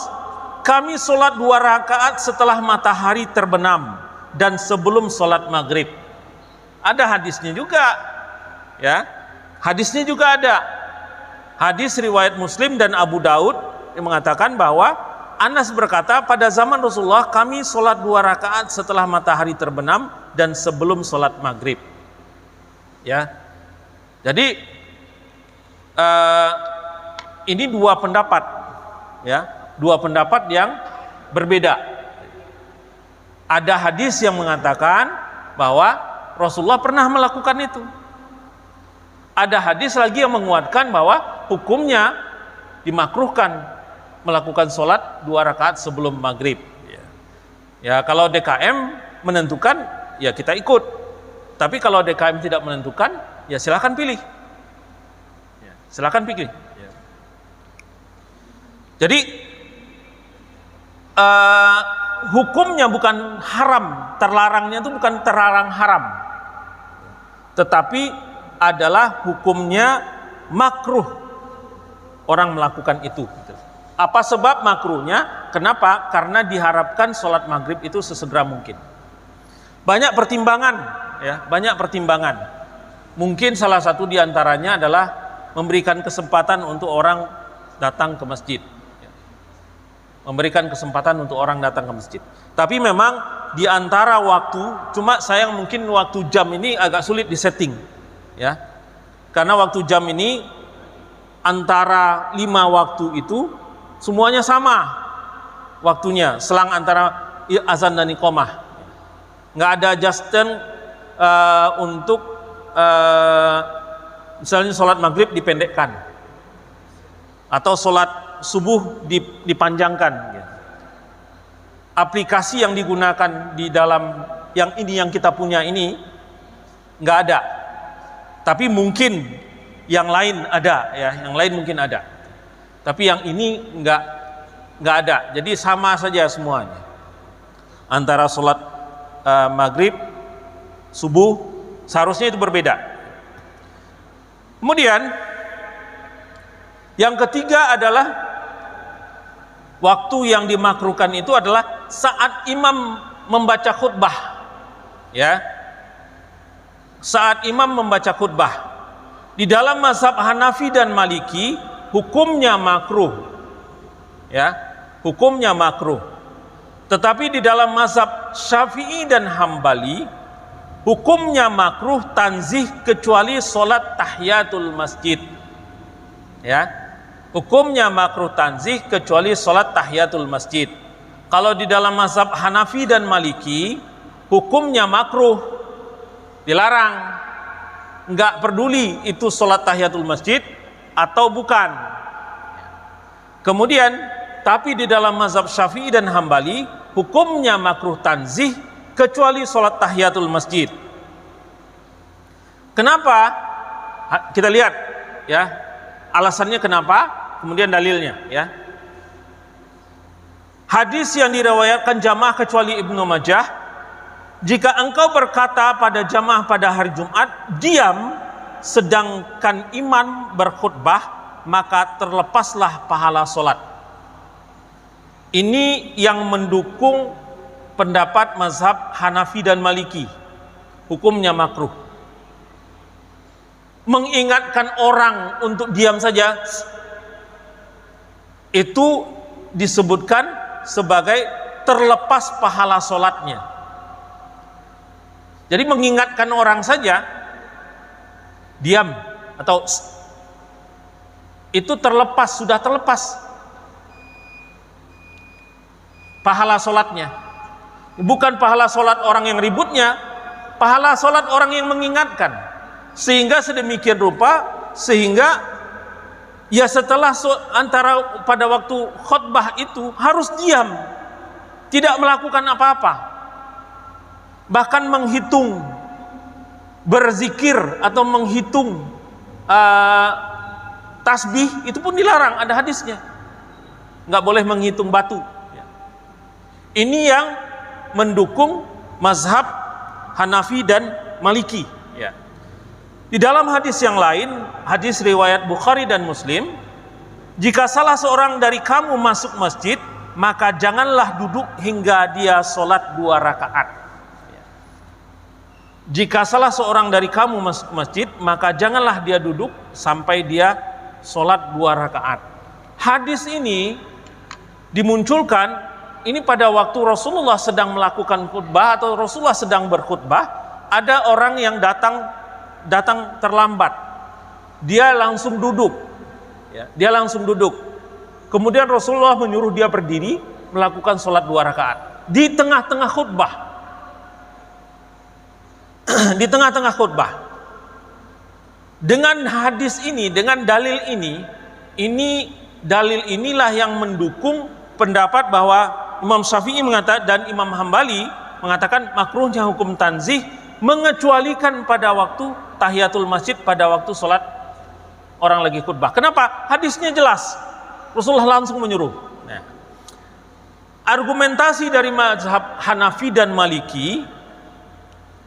kami sholat 2 rakaat setelah matahari terbenam dan sebelum sholat maghrib. Ada hadisnya juga, ya, hadisnya juga ada. Hadis riwayat Muslim dan Abu Daud yang mengatakan bahwa Anas berkata, pada zaman Rasulullah kami sholat 2 rakaat setelah matahari terbenam dan sebelum sholat maghrib. Ya, jadi ini 2 pendapat, ya, 2 pendapat yang berbeda. Ada hadis yang mengatakan bahwa Rasulullah pernah melakukan itu. Ada hadis lagi yang menguatkan bahwa hukumnya dimakruhkan melakukan sholat 2 rakaat sebelum maghrib. Ya, kalau DKM menentukan, ya kita ikut. Tapi kalau DKM tidak menentukan, ya silakan pilih. Silakan pilih. Jadi hukumnya bukan haram, terlarangnya itu bukan terlarang haram, tetapi adalah hukumnya makruh orang melakukan itu. Apa sebab makruhnya? Kenapa? Karena diharapkan sholat maghrib itu sesegera mungkin. Banyak pertimbangan, ya, banyak pertimbangan. Mungkin salah satu diantaranya adalah memberikan kesempatan untuk orang datang ke masjid. Memberikan kesempatan untuk orang datang ke masjid. Tapi memang di antara waktu, cuma sayang mungkin waktu jam ini agak sulit disetting, ya. Karena waktu jam ini antara 5 waktu itu semuanya sama waktunya, selang antara azan dan iqamah. Nggak ada adjustment untuk misalnya sholat maghrib dipendekkan atau sholat subuh dipanjangkan. Aplikasi yang digunakan di dalam yang ini yang kita punya ini nggak ada, tapi mungkin yang lain ada, ya, yang lain mungkin ada, tapi yang ini nggak ada. Jadi sama saja semuanya antara sholat maghrib, subuh, seharusnya itu berbeda. Kemudian yang ketiga adalah waktu yang dimakruhkan itu adalah saat imam membaca khutbah, ya. Saat imam membaca khutbah. Di dalam mazhab Hanafi dan Maliki hukumnya makruh, ya, hukumnya makruh. Tetapi di dalam mazhab Syafi'i dan Hambali hukumnya makruh tanzih kecuali sholat tahiyatul masjid, ya. Hukumnya makruh tanzih kecuali sholat tahiyatul masjid. Kalau di dalam mazhab Hanafi dan Maliki hukumnya makruh, dilarang, nggak peduli itu sholat tahiyatul masjid atau bukan. Kemudian tapi di dalam mazhab Syafi'i dan Hambali hukumnya makruh tanzih kecuali sholat tahiyatul masjid. Kenapa? Kita lihat, ya, alasannya kenapa, kemudian dalilnya, ya. Hadis yang diriwayatkan jamaah kecuali Ibnu Majah, jika engkau berkata pada jamaah pada hari Jumat, diam sedangkan imam berkhutbah, maka terlepaslah pahala sholat. Ini yang mendukung pendapat mazhab Hanafi dan Maliki, hukumnya makruh. Mengingatkan orang untuk diam saja itu disebutkan sebagai terlepas pahala sholatnya. Jadi mengingatkan orang saja diam atau itu terlepas, sudah terlepas pahala sholatnya. Bukan pahala sholat orang yang ributnya, pahala sholat orang yang mengingatkan. Sehingga sedemikian rupa, sehingga ya setelah antara pada waktu khutbah itu harus diam, tidak melakukan apa-apa, bahkan menghitung, berzikir atau menghitung tasbih itu pun dilarang, ada hadisnya, nggak boleh menghitung batu. Ini yang mendukung mazhab Hanafi dan Maliki. Di dalam hadis yang lain, hadis riwayat Bukhari dan Muslim, jika salah seorang dari kamu masuk masjid, maka janganlah duduk hingga dia sholat 2 rakaat. Jika salah seorang dari kamu masuk masjid, maka janganlah dia duduk sampai dia sholat 2 rakaat. Hadis ini dimunculkan ini pada waktu Rasulullah sedang melakukan khutbah atau Rasulullah sedang berkhutbah. Ada orang yang datang terlambat, dia langsung duduk, ya, dia langsung duduk. Kemudian Rasulullah menyuruh dia berdiri melakukan sholat 2 rakaat di tengah-tengah khutbah. di tengah-tengah khutbah. Dengan hadis ini, dengan dalil ini dalil inilah yang mendukung pendapat bahwa Imam Syafi'i mengatakan dan Imam Hambali mengatakan makruhnya hukum tanzih mengecualikan pada waktu tahiyatul masjid, pada waktu sholat orang lagi khutbah. Kenapa? Hadisnya jelas, Rasulullah langsung menyuruh. Nah, argumentasi dari mazhab Hanafi dan Maliki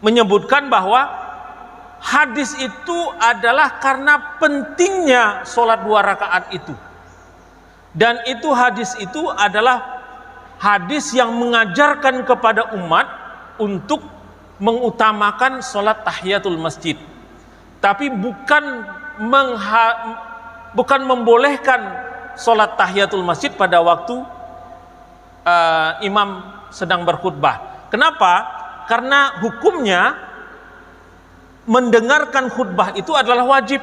menyebutkan bahwa hadis itu adalah karena pentingnya sholat 2 rakaat itu, dan itu hadis itu adalah hadis yang mengajarkan kepada umat untuk mengutamakan sholat tahiyatul masjid, tapi bukan membolehkan sholat tahiyatul masjid pada waktu imam sedang berkhutbah. Kenapa? Karena hukumnya mendengarkan khutbah itu adalah wajib,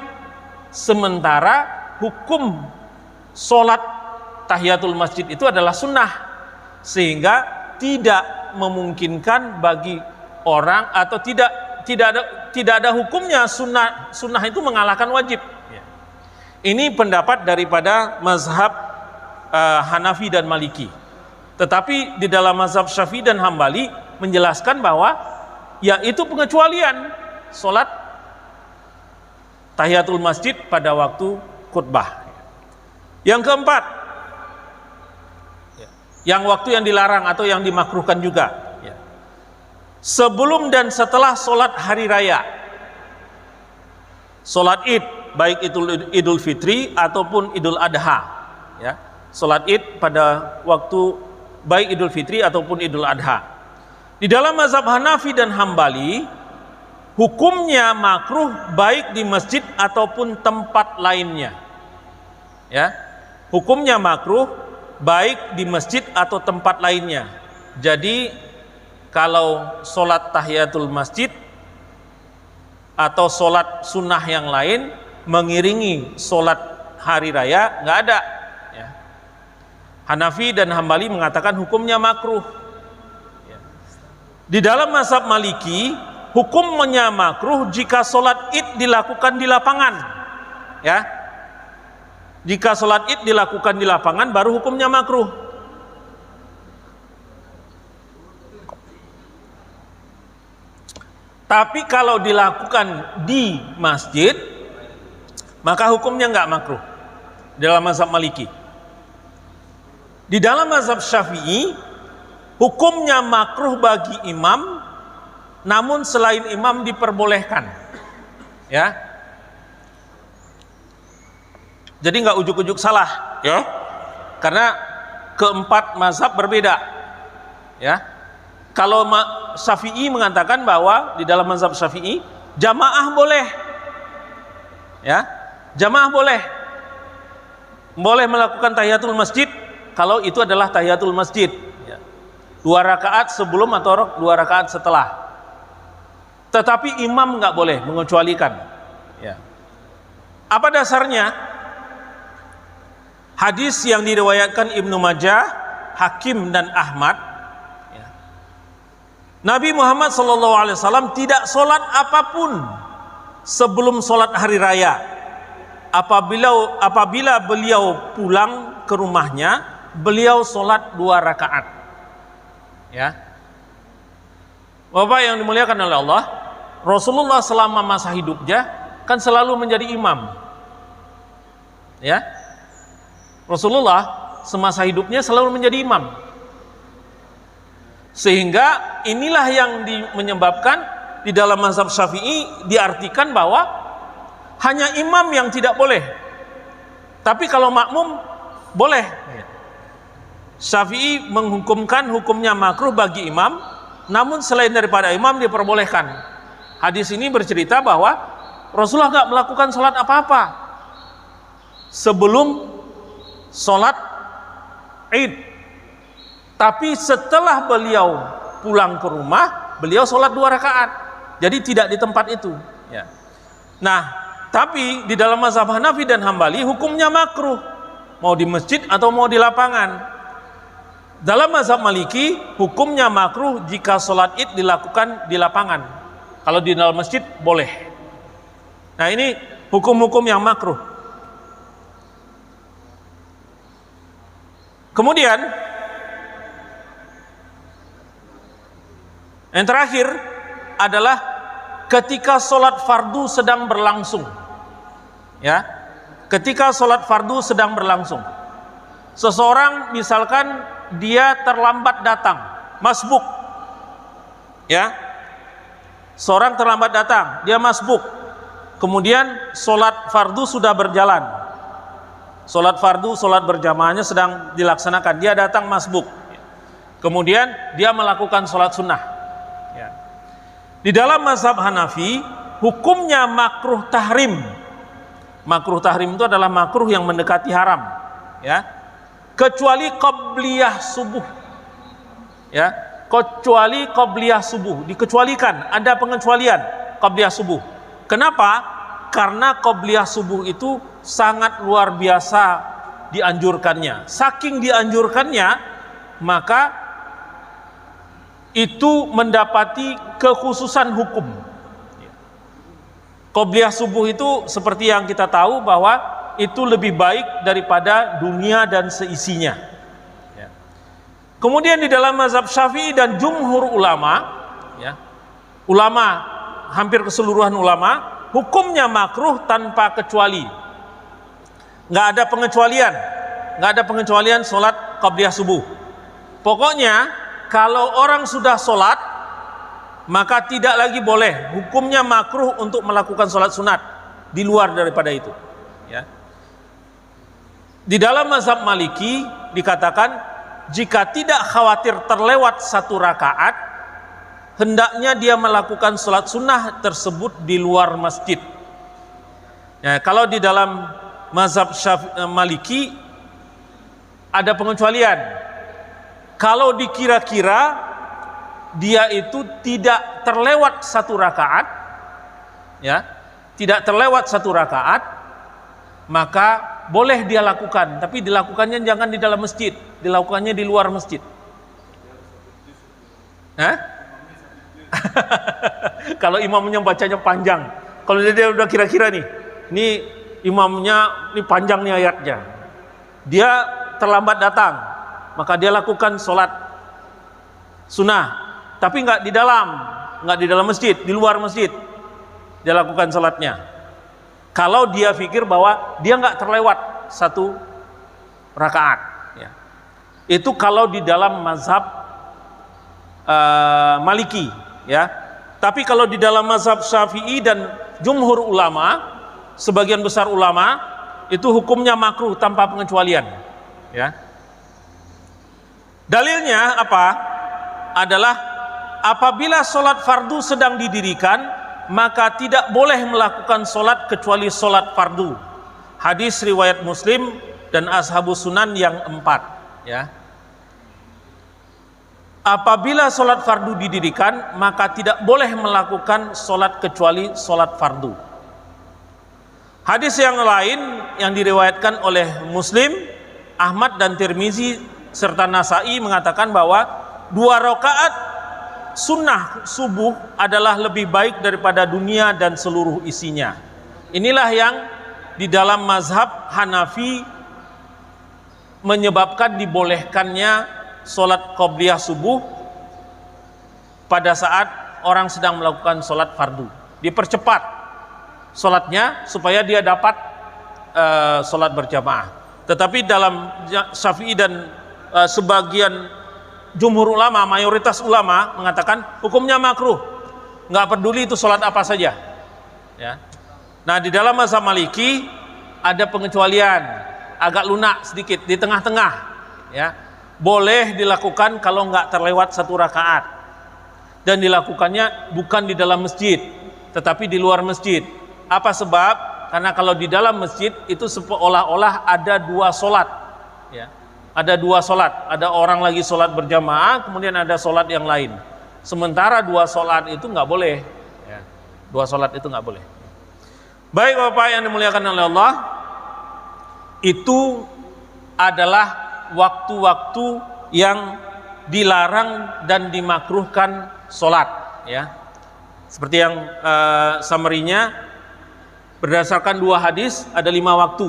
sementara hukum sholat tahiyatul masjid itu adalah sunnah, sehingga tidak memungkinkan bagi orang atau tidak ada hukumnya sunnah itu mengalahkan wajib. Ini pendapat daripada mazhab Hanafi dan Maliki. Tetapi di dalam mazhab Syafi'i dan Hambali menjelaskan bahwa yaitu pengecualian sholat tahiyatul masjid pada waktu khutbah. Yang keempat, yang waktu yang dilarang atau yang dimakruhkan juga, sebelum dan setelah sholat hari raya, sholat id, baik itu Idul Fitri ataupun Idul Adha, sholat id pada waktu baik Idul Fitri ataupun Idul Adha. Di dalam mazhab Hanafi dan Hambali, hukumnya makruh baik di masjid ataupun tempat lainnya. Hukumnya makruh baik di masjid atau tempat lainnya. Jadi kalau sholat tahiyatul masjid atau sholat sunnah yang lain mengiringi sholat hari raya nggak ada. Hanafi dan Hambali mengatakan hukumnya makruh. Di dalam mazhab Maliki, hukumnya makruh jika sholat id dilakukan di lapangan. Jika sholat id dilakukan di lapangan baru hukumnya makruh. Tapi kalau dilakukan di masjid maka hukumnya nggak makruh dalam mazhab Maliki. Di dalam mazhab Syafi'i hukumnya makruh bagi imam, namun selain imam diperbolehkan. Jadi nggak ujuk-ujuk salah, karena keempat mazhab berbeda. Kalau Syafi'i mengatakan bahwa di dalam mazhab Syafi'i jamaah boleh, jamaah boleh melakukan tahiyatul masjid kalau itu adalah tahiyatul masjid, 2 rakaat sebelum atau 2 rakaat setelah. Tetapi imam nggak boleh, mengecualikan. Apa dasarnya? Hadis yang diriwayatkan Ibnu Majah, Hakim dan Ahmad, Nabi Muhammad SAW tidak sholat apapun sebelum sholat hari raya. Apabila beliau pulang ke rumahnya, beliau sholat 2 rakaat. Bapak yang dimuliakan oleh Allah, Rasulullah selama masa hidupnya kan selalu menjadi imam. Rasulullah semasa hidupnya selalu menjadi imam, sehingga inilah yang menyebabkan di dalam mazhab Syafi'i diartikan bahwa hanya imam yang tidak boleh, tapi kalau makmum boleh. Syafi'i menghukumkan hukumnya makruh bagi imam, namun selain daripada imam diperbolehkan. Hadis ini bercerita bahwa Rasulullah nggak melakukan sholat apa-apa sebelum sholat id, tapi setelah beliau pulang ke rumah beliau sholat 2 rakaat, jadi tidak di tempat itu. Nah, tapi di dalam mazhab Hanafi dan Hambali hukumnya makruh mau di masjid atau mau di lapangan. Dalam mazhab Maliki hukumnya makruh jika sholat id dilakukan di lapangan, Kalau di dalam masjid boleh. Nah, ini hukum-hukum yang makruh. Kemudian yang terakhir adalah ketika sholat fardu sedang berlangsung. Ya, ketika sholat fardu sedang berlangsung, seseorang misalkan dia terlambat datang, masbuk. Ya, seorang terlambat datang, dia masbuk. Kemudian sholat fardu sudah berjalan. Sholat fardu, sholat berjamaahnya sedang dilaksanakan. Dia datang masbuk. Kemudian dia melakukan sholat sunnah. Ya. Di dalam mazhab Hanafi, hukumnya makruh tahrim. Makruh tahrim itu adalah makruh yang mendekati haram. Ya. Kecuali qabliyah subuh. Ya. Kecuali qabliyah subuh. Dikecualikan, ada pengecualian qabliyah subuh. Kenapa? Karena qabliyah subuh itu sangat luar biasa dianjurkannya. Saking dianjurkannya, maka itu mendapati kekhususan hukum. Qabliyah subuh itu seperti yang kita tahu bahwa itu lebih baik daripada dunia dan seisinya. Kemudian di dalam mazhab Syafi'i dan jumhur ulama, ya, ulama hampir keseluruhan ulama, hukumnya makruh tanpa kecuali. Nggak ada pengecualian, nggak ada pengecualian sholat qabliyah subuh. Pokoknya kalau orang sudah sholat, maka tidak lagi boleh. Hukumnya makruh untuk melakukan sholat sunat di luar daripada itu. Ya. Di dalam mazhab Maliki dikatakan, jika tidak khawatir terlewat satu rakaat, hendaknya dia melakukan sholat sunnah tersebut di luar masjid. Ya, kalau di dalam mazhab Maliki ada pengecualian. Kalau dikira-kira dia itu tidak terlewat satu rakaat, ya, tidak terlewat satu rakaat, maka boleh dia lakukan. Tapi dilakukannya jangan di dalam masjid, dilakukannya di luar masjid. Hah? Kalau imamnya bacanya panjang, kalau dia udah kira-kira nih, ini imamnya ini panjang nih ayatnya, dia terlambat datang, maka dia lakukan sholat sunnah, tapi nggak di dalam masjid, di luar masjid dia lakukan sholatnya. Kalau dia pikir bahwa dia nggak terlewat satu rakaat, ya. Itu kalau di dalam mazhab Maliki. Ya, tapi kalau di dalam mazhab Syafi'i dan jumhur ulama, sebagian besar ulama itu hukumnya makruh tanpa pengecualian. Ya. Dalilnya apa? Adalah apabila sholat fardu sedang didirikan, maka tidak boleh melakukan sholat kecuali sholat fardu. Hadis riwayat Muslim dan Ashabus Sunan yang 4. Ya. Apabila sholat fardu didirikan, maka tidak boleh melakukan sholat kecuali sholat fardu. Hadis yang lain yang diriwayatkan oleh Muslim, Ahmad dan Tirmizi serta Nasai mengatakan bahwa 2 rakaat sunnah subuh adalah lebih baik daripada dunia dan seluruh isinya. Inilah yang di dalam mazhab Hanafi menyebabkan dibolehkannya sholat qabliyah subuh pada saat orang sedang melakukan sholat fardu. Dipercepat sholatnya supaya dia dapat sholat berjamaah. Tetapi dalam Syafi'i dan sebagian jumhur ulama, mayoritas ulama mengatakan hukumnya makruh, nggak peduli itu sholat apa saja. Ya. Nah, di dalam mazhab Maliki ada pengecualian, agak lunak sedikit di tengah-tengah. Ya. Boleh dilakukan kalau nggak terlewat satu rakaat, dan dilakukannya bukan di dalam masjid tetapi di luar masjid. Apa sebab? Karena kalau di dalam masjid itu seolah-olah ada 2 sholat, ya. Ada 2 sholat, ada orang lagi sholat berjamaah, kemudian ada sholat yang lain. Sementara 2 sholat itu nggak boleh, ya. 2 sholat itu nggak boleh. Baik Bapak yang dimuliakan oleh Allah, itu adalah waktu-waktu yang dilarang dan dimakruhkan sholat, ya. Seperti yang summary-nya, berdasarkan 2 hadis ada 5 waktu.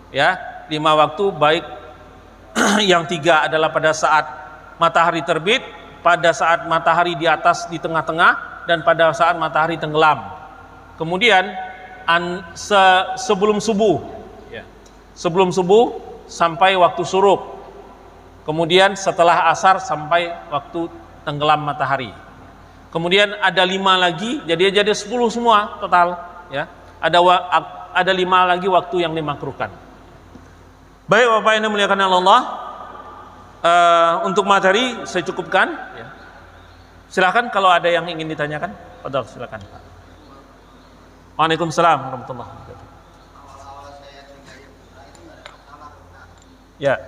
Ya, 5 waktu, baik yang 3 adalah pada saat matahari terbit, pada saat matahari di atas di tengah-tengah, dan pada saat matahari tenggelam. Kemudian sebelum subuh, sebelum subuh sampai waktu syuruk. Kemudian setelah asar sampai waktu tenggelam matahari. Kemudian ada 5 lagi, jadi 10 semua total. Ya, ada 5 lagi waktu yang dimakruhkan. Baik Bapak yang dimuliakan Allah, untuk materi saya cukupkan. Ya. Silakan kalau ada yang ingin ditanyakan, silakan. Waalaikumsalam warahmatullahi wabarakatuh. Ya.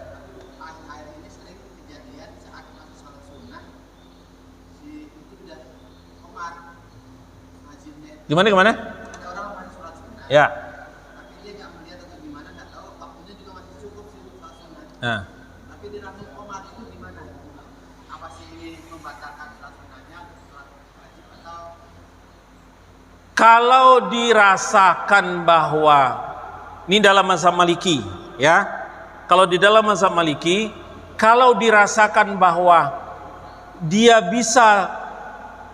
Gimana? Ada orang yang sholat sunnah, Ya. tapi dia nggak melihat atau gimana, nggak tahu, waktunya juga masih cukup sih untuk sholat sunnah. Nah. Tapi dia langsung qomat itu gimana? Apa sih ini membatalkan sholat sunnahnya, sholat wajib atau? Kalau dirasakan bahwa ini dalam mazhab Maliki, ya. Kalau di dalam mazhab Maliki, kalau dirasakan bahwa dia bisa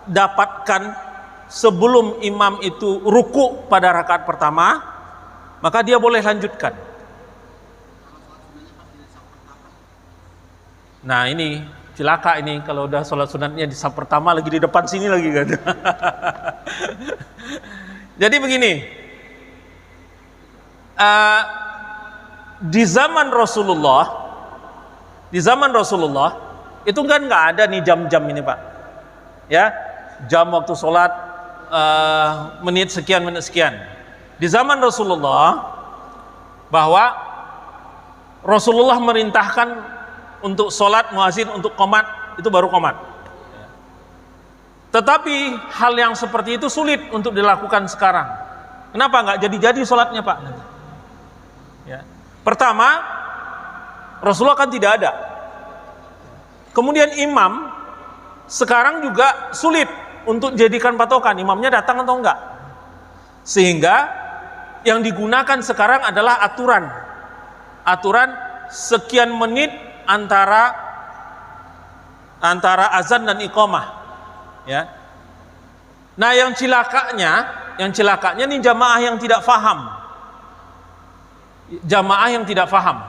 dapatkan sebelum imam itu ruku pada rakaat pertama, maka dia boleh lanjutkan. Nah ini celaka ini kalau udah sholat sunatnya di saf pertama lagi di depan sini lagi kan. Jadi begini, di zaman Rasulullah itu kan nggak ada nih jam-jam ini Pak, ya, jam waktu sholat menit sekian. Di zaman Rasulullah, bahwa Rasulullah merintahkan untuk sholat muazin untuk qomat, itu baru qomat. Tetapi hal yang seperti itu sulit untuk dilakukan sekarang. Kenapa nggak jadi sholatnya Pak? Ya. Pertama, Rasulullah kan tidak ada. Kemudian imam sekarang juga sulit untuk jadikan patokan imamnya datang atau enggak, sehingga yang digunakan sekarang adalah aturan sekian menit antara azan dan iqamah, ya. Nah yang cilakanya nih jamaah yang tidak faham,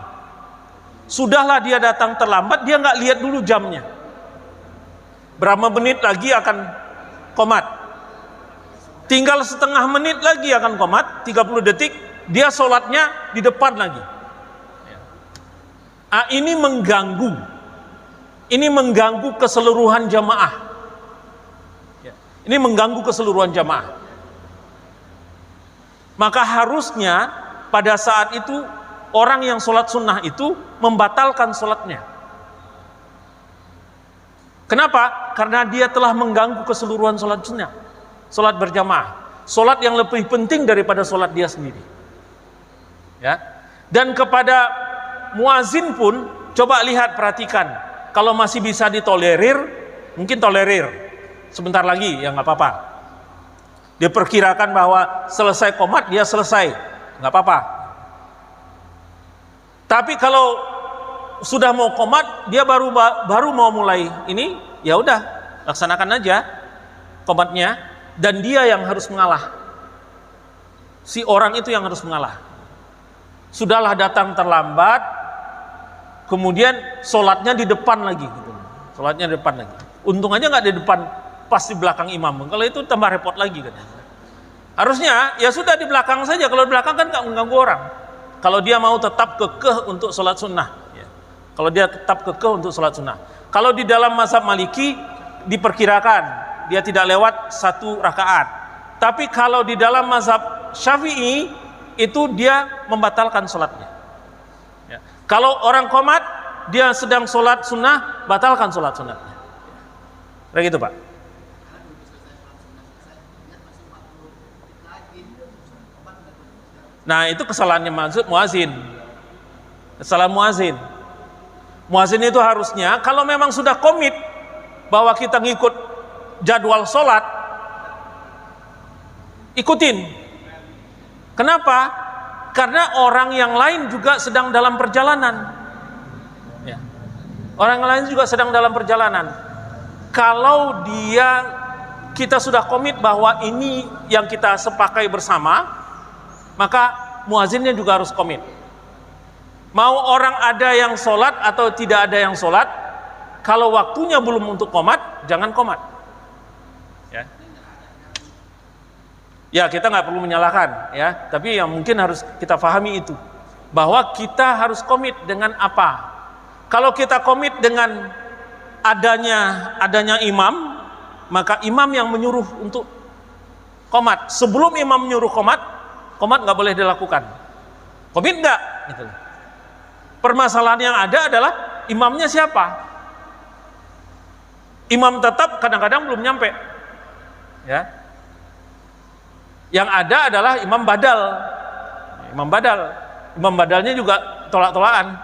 sudahlah dia datang terlambat, dia nggak lihat dulu jamnya berapa menit lagi akan qomat, tinggal setengah menit lagi akan qomat, 30 detik dia sholatnya di depan lagi. Ini mengganggu keseluruhan jamaah. Ini mengganggu keseluruhan jamaah. Maka harusnya pada saat itu orang yang sholat sunnah itu membatalkan sholatnya. Kenapa? Karena dia telah mengganggu keseluruhan sholat sunnah, sholat berjamaah, sholat yang lebih penting daripada sholat dia sendiri. Ya. Dan kepada muazin pun, coba lihat, perhatikan, kalau masih bisa ditolerir, mungkin tolerir, sebentar lagi ya nggak apa-apa. Dia perkirakan bahwa selesai qomat dia selesai, nggak apa-apa. Tapi kalau sudah mau qomat, dia baru mau mulai ini, ya udah laksanakan aja qomatnya, dan dia yang harus mengalah. Si orang itu yang harus mengalah. Sudahlah datang terlambat, kemudian sholatnya di depan lagi, gitu. Sholatnya di depan lagi. Untung aja nggak di depan, pas di belakang imam. Kalau itu tambah repot lagi kan. Harusnya ya sudah di belakang saja. Kalau di belakang kan nggak mengganggu orang. Kalau dia mau tetap kekeh untuk sholat sunnah. Kalau dia tetap kekeh untuk sholat sunnah. Kalau di dalam mazhab Maliki diperkirakan dia tidak lewat 1 rakaat. Tapi kalau di dalam mazhab Syafi'i itu dia membatalkan sholatnya. Ya. Kalau orang qomat, dia sedang sholat sunnah, batalkan sholat sunnahnya. Begitu Pak. Nah itu kesalahannya muazin. Kesalahan muazin. Muazin itu harusnya kalau memang sudah komit bahwa kita ngikut jadwal sholat, ikutin. Kenapa? Karena orang yang lain juga sedang dalam perjalanan. Ya. Orang lain juga sedang dalam perjalanan. Kalau kita sudah komit bahwa ini yang kita sepakai bersama, maka muazinnya juga harus komit. Mau orang ada yang sholat atau tidak ada yang sholat, kalau waktunya belum untuk qomat, jangan qomat. Ya. Ya, kita nggak perlu menyalahkan, ya. Tapi yang mungkin harus kita pahami itu, bahwa kita harus komit dengan apa. Kalau kita komit dengan adanya imam, maka imam yang menyuruh untuk qomat. Sebelum imam menyuruh qomat nggak boleh dilakukan. Komit nggak? Gitu. Permasalahan yang ada adalah imamnya siapa? Imam tetap kadang-kadang belum nyampe, ya. Yang ada adalah imam badal. Imam badalnya juga tolak-tolakan.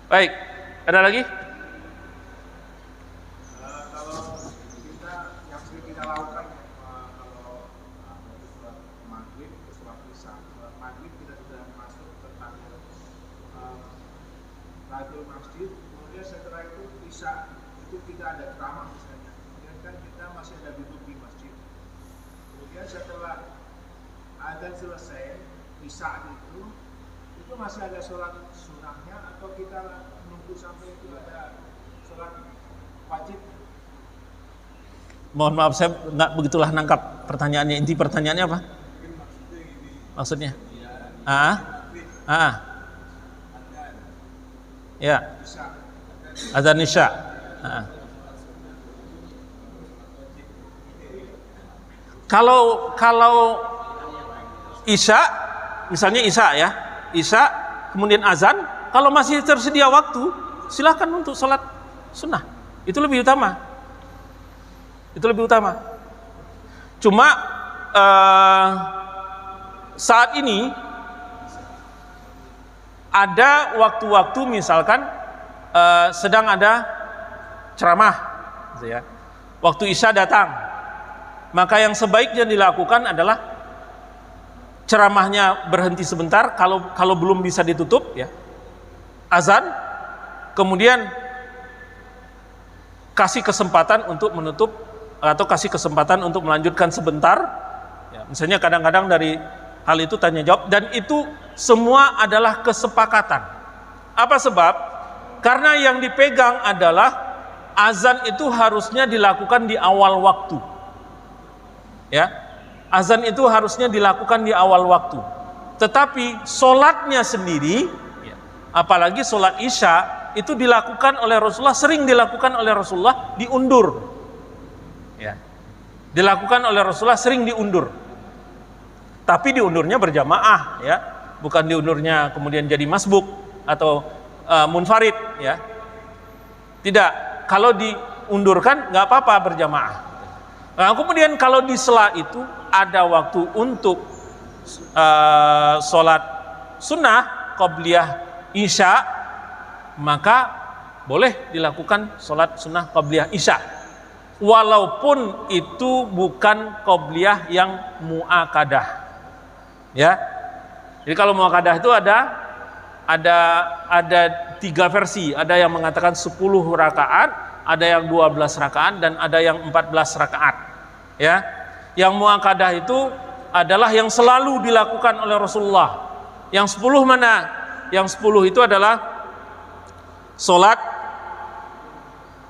Baik, ada lagi? Kalau kita yang sering kita lakukan kalau sholat maghrib ke sholat isya, sholat maghrib kita sudah masuk ke tahiyatul masjid, kemudian setelah itu isya itu kita ada ceramah misalnya, kemudian kan kita masih ada duduk di masjid. Kemudian setelah adzan selesai isya itu masih ada sholat sunnahnya atau kita menunggu sampai itu ada sholat wajib? Mohon maaf, saya nggak begitulah nangkap pertanyaannya. Inti pertanyaannya apa? Maksudnya? Ya. Adzan isya. Kalau isya, misalnya isya ya, isya kemudian azan, kalau masih tersedia waktu, silakan untuk sholat sunnah. Itu lebih utama. Cuma saat ini ada waktu-waktu misalkan sedang ada ceramah, gitu ya. Waktu isya datang, maka yang sebaiknya dilakukan adalah ceramahnya berhenti sebentar, kalau belum bisa ditutup, ya, azan, kemudian kasih kesempatan untuk menutup atau kasih kesempatan untuk melanjutkan sebentar, ya, misalnya kadang-kadang dari hal itu tanya jawab, dan itu semua adalah kesepakatan. Apa sebab? Karena yang dipegang adalah azan itu harusnya dilakukan di awal waktu, ya, azan itu harusnya dilakukan di awal waktu. Tetapi solatnya sendiri, ya, apalagi solat isya, itu dilakukan oleh Rasulullah, sering dilakukan oleh Rasulullah diundur, ya, dilakukan oleh Rasulullah sering diundur. Tapi diundurnya berjamaah, ya, bukan diundurnya kemudian jadi masbuk atau munfarid, ya. Tidak, kalau diundurkan nggak apa-apa berjamaah. Nah, kemudian kalau di sela itu ada waktu untuk sholat sunnah qobliyah isya, maka boleh dilakukan sholat sunnah qobliyah isya, walaupun itu bukan qobliyah yang mu'akadah, ya. Jadi kalau mu'akadah itu ada 3 versi, ada yang mengatakan 10 rakaat, ada yang 12 rakaat, dan ada yang 14 rakaat, ya. Yang mu'akadah itu adalah yang selalu dilakukan oleh Rasulullah. Yang 10 mana? Yang 10 itu adalah sholat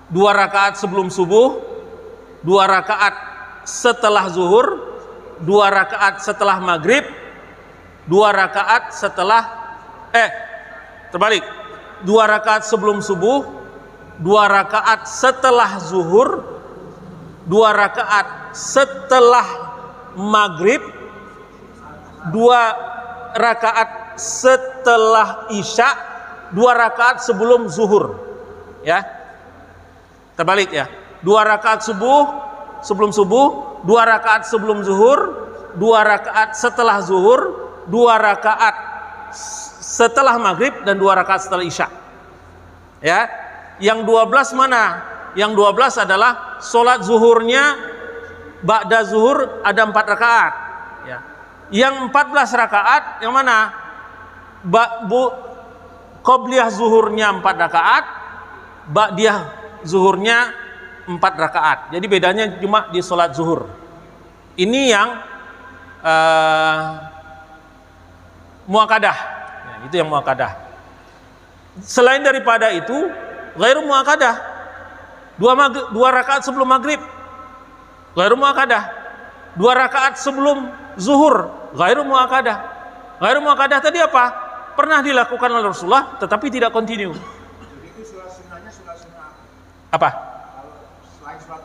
2 rakaat sebelum subuh, 2 rakaat setelah zuhur, 2 rakaat setelah maghrib, 2 rakaat setelah terbalik, 2 rakaat sebelum subuh, 2 rakaat setelah zuhur, 2 rakaat setelah maghrib, 2 rakaat setelah isya, 2 rakaat sebelum zuhur, ya. Terbalik, ya. 2 rakaat sebelum subuh, 2 rakaat sebelum zuhur, 2 rakaat setelah zuhur, 2 rakaat setelah maghrib, dan 2 rakaat setelah isya, ya. Yang 12 mana? Yang 12 adalah sholat zuhurnya ba'da zuhur ada 4 rakaat. Ya. Yang 14 rakaat yang mana? Qobliyah zuhurnya 4 rakaat, ba'diyah zuhurnya 4 rakaat. Jadi bedanya cuma di sholat zuhur. Ini yang muakkadah. Ya, itu yang muakkadah. Selain daripada itu, ghairu muakkadah. 2 rakaat sebelum maghrib, ghairu muakkadah. 2 rakaat sebelum zuhur, ghairu muakkadah. Ghairu muakkadah tadi apa? Pernah dilakukan oleh Rasulullah, tetapi tidak kontinu. Jadi itu sholat sunnahnya sholat sunnah Apa? kalau selain sholat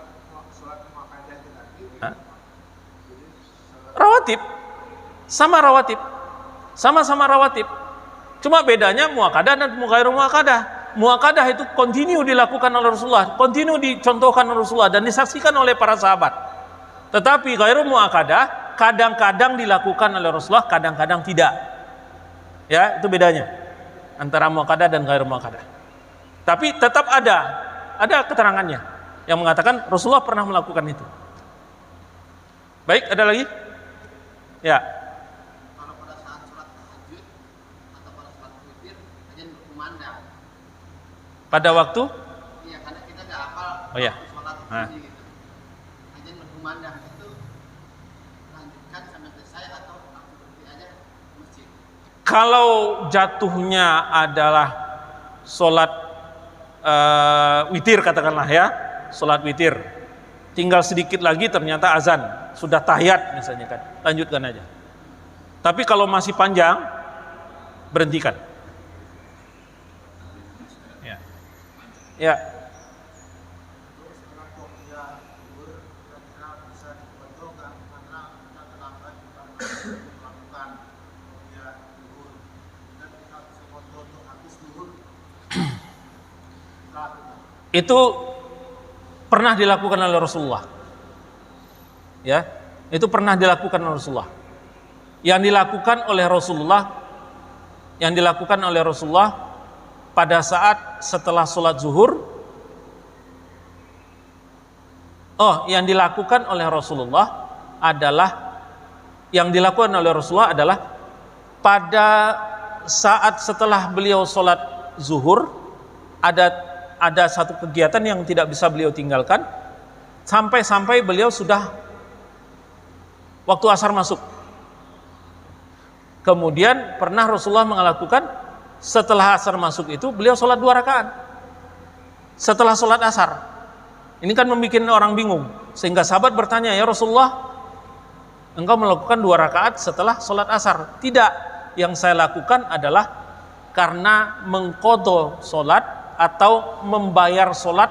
muakkadah itu tadi. Hah? Rawatib, sama-sama rawatib. Cuma bedanya muakkadah dan ghairu muakkadah. Muakkadah itu kontinu dilakukan oleh Rasulullah, kontinu dicontohkan oleh Rasulullah dan disaksikan oleh para sahabat. Tetapi ghairu muakkadah kadang-kadang dilakukan oleh Rasulullah, kadang-kadang tidak. Ya, itu bedanya antara muakkadah dan ghairu muakkadah. Tapi tetap ada keterangannya yang mengatakan Rasulullah pernah melakukan itu. Baik, ada lagi? Ya. Kalau pada saat sholat tahajud atau pada sholat witir hanya berkumandang. Pada waktu? Iya, karena kita nggak hafal Oh iya. sholat Nah. ini gitu. Hanya berkumandang itu lanjutkan sampai selesai atau langsung berhenti aja ke masjid. Kalau jatuhnya adalah sholat witir katakanlah ya, sholat witir, tinggal sedikit lagi ternyata azan, sudah tahiyat misalnya kan, lanjutkan aja. Tapi kalau masih panjang, berhentikan. Ya. Ya. Terus kalau dia libur kira-kira bisa dibantu nggak karena kita terlambat melakukan dia libur dan kita bisa kontrol untuk habis libur. Itu pernah dilakukan oleh Rasulullah. Ya, itu pernah dilakukan oleh Rasulullah. Yang dilakukan oleh Rasulullah pada saat setelah sholat zuhur. Yang dilakukan oleh Rasulullah adalah pada saat setelah beliau sholat zuhur ada satu kegiatan yang tidak bisa beliau tinggalkan sampai beliau sudah waktu asar masuk. Kemudian pernah Rasulullah melakukan setelah asar masuk itu beliau sholat 2 rakaat setelah sholat asar. Ini kan membuat orang bingung, sehingga sahabat bertanya, ya Rasulullah, engkau melakukan 2 rakaat setelah sholat asar? Tidak, yang saya lakukan adalah karena mengqadha sholat atau membayar sholat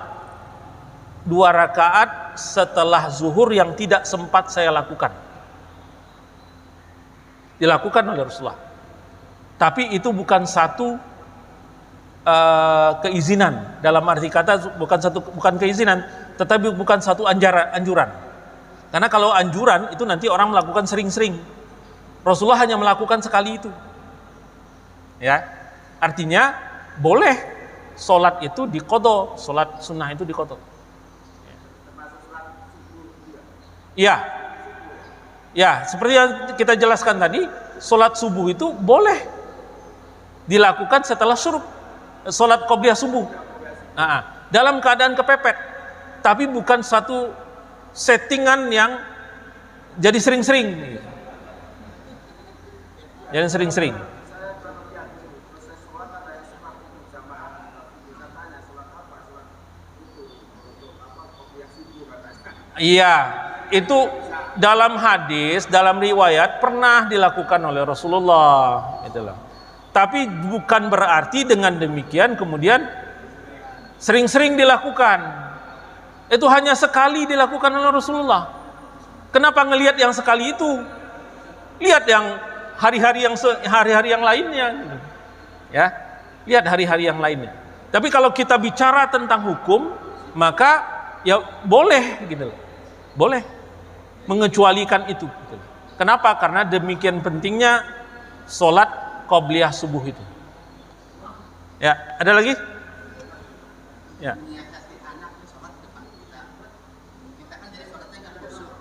2 rakaat setelah zuhur yang tidak sempat saya lakukan. Dilakukan oleh Rasulullah. Tapi itu bukan satu keizinan, dalam arti kata bukan keizinan, tetapi bukan satu anjuran. Karena kalau anjuran itu nanti orang melakukan sering-sering. Rasulullah hanya melakukan sekali itu. Ya, artinya boleh sholat itu diqadha, sholat sunnah itu diqadha. Iya, ya seperti yang kita jelaskan tadi, sholat subuh itu boleh dilakukan setelah syuruk, sholat qobliyah subuh. Dalam keadaan kepepet, tapi bukan satu settingan yang jadi sering-sering. Jadi sering-sering. Iya, itu dalam hadis, dalam riwayat pernah dilakukan oleh Rasulullah, itulah. Tapi bukan berarti dengan demikian kemudian sering-sering dilakukan. Itu hanya sekali dilakukan oleh Rasulullah. Kenapa ngelihat yang sekali itu? Lihat yang hari-hari yang lainnya, ya. Lihat hari-hari yang lainnya. Tapi kalau kita bicara tentang hukum, maka ya boleh gitu loh. Boleh mengecualikan itu. Kenapa? Karena demikian pentingnya sholat qobliyah subuh itu. Ya, ada lagi? Ya. Menyiasati anak itu sholat di depan kita. Kita kan jadi sholatnya nggak khusyuk.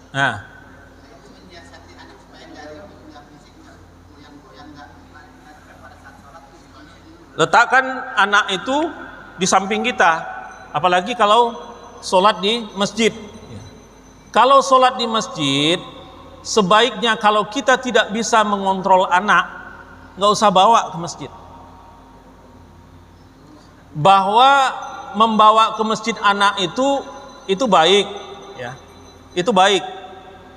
Nah, itu menyiasati anak supaya nggak fisik, nggak goyang-goyang, nggak pada saat sholat itu gimana? letakkan anak itu di samping kita, apalagi kalau sholat di masjid. Kalau sholat di masjid, sebaiknya kalau kita tidak bisa mengontrol anak, nggak usah bawa ke masjid. Bahwa membawa ke masjid anak itu baik, ya, itu baik,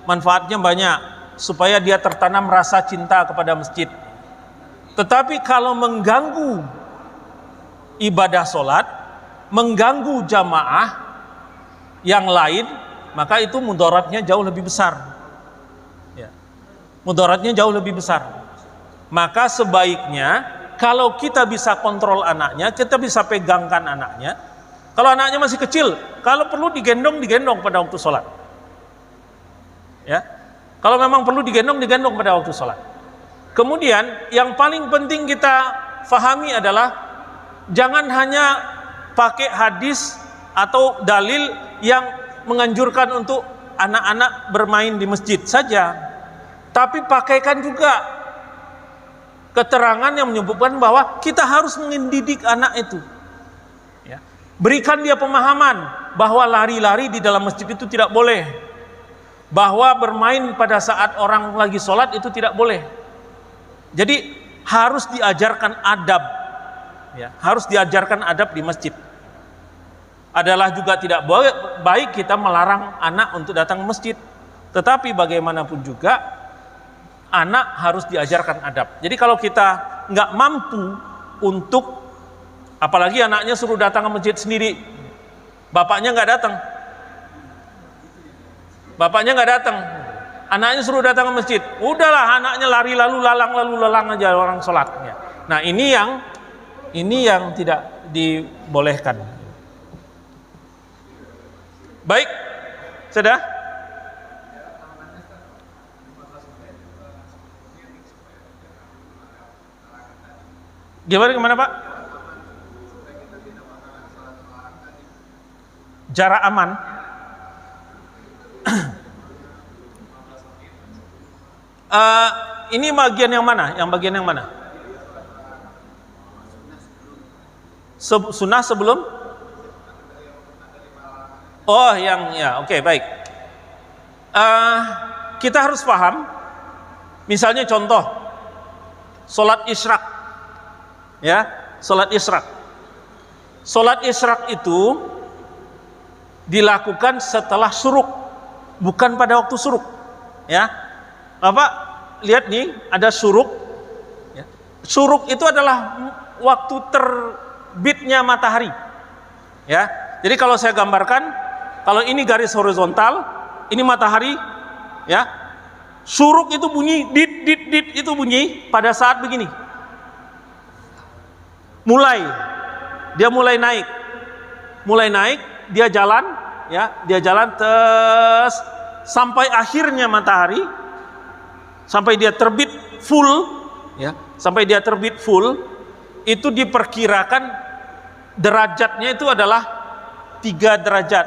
manfaatnya banyak, supaya dia tertanam rasa cinta kepada masjid. Tetapi kalau mengganggu ibadah sholat, mengganggu jamaah yang lain, maka itu mudaratnya jauh lebih besar. Ya. Mudaratnya jauh lebih besar. Maka sebaiknya kalau kita bisa kontrol anaknya, kita bisa pegangkan anaknya. Kalau anaknya masih kecil, kalau perlu digendong pada waktu sholat. Ya, kalau memang perlu digendong pada waktu sholat. Kemudian yang paling penting kita fahami adalah jangan hanya pakai hadis atau dalil yang menganjurkan untuk anak-anak bermain di masjid saja, tapi pakaikan juga keterangan yang menyebutkan bahwa kita harus mendidik anak itu. Ya. Berikan dia pemahaman bahwa lari-lari di dalam masjid itu tidak boleh, bahwa bermain pada saat orang lagi sholat itu tidak boleh. Jadi harus diajarkan adab, ya, harus diajarkan adab di masjid. Adalah juga tidak baik kita melarang anak untuk datang ke masjid, tetapi bagaimanapun juga anak harus diajarkan adab. Jadi kalau kita nggak mampu untuk, apalagi anaknya suruh datang ke masjid sendiri, bapaknya nggak datang, anaknya suruh datang ke masjid, udahlah anaknya lari lalu lalang aja orang sholatnya. Nah ini yang tidak dibolehkan. Baik, sudah. Gimana Pak? Jarak aman. Ini bagian yang mana? Sunnah sebelum? Oh, oke, baik. Kita harus paham. Misalnya contoh, sholat isyraq. Ya, sholat isyraq. Sholat isyraq itu dilakukan setelah syuruk, bukan pada waktu syuruk. Ya, Bapak lihat nih, ada syuruk. Ya. Syuruk itu adalah waktu terbitnya matahari. Ya, jadi kalau saya gambarkan, kalau ini garis horizontal, ini matahari. Ya, syuruk itu bunyi, dit itu bunyi pada saat begini. Dia mulai naik, dia jalan, ya, terus sampai akhirnya matahari, sampai dia terbit full, ya, itu diperkirakan derajatnya itu adalah 3 derajat,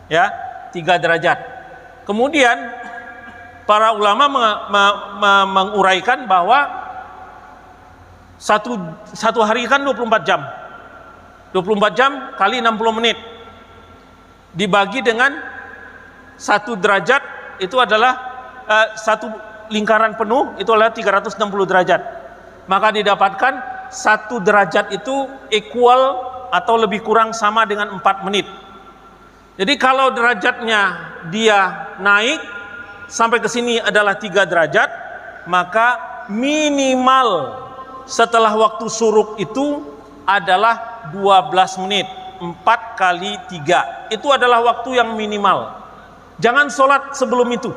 ya, 3 derajat. Kemudian para ulama menguraikan bahwa satu hari kan 24 jam. 24 jam kali 60 menit dibagi dengan 1 derajat itu adalah satu lingkaran penuh itu adalah 360 derajat. Maka didapatkan 1 derajat itu equal atau lebih kurang sama dengan 4 menit. Jadi kalau derajatnya dia naik sampai ke sini adalah 3 derajat, maka minimal setelah waktu syuruk itu adalah 12 menit. 4 kali 3 itu adalah waktu yang minimal. Jangan sholat sebelum itu,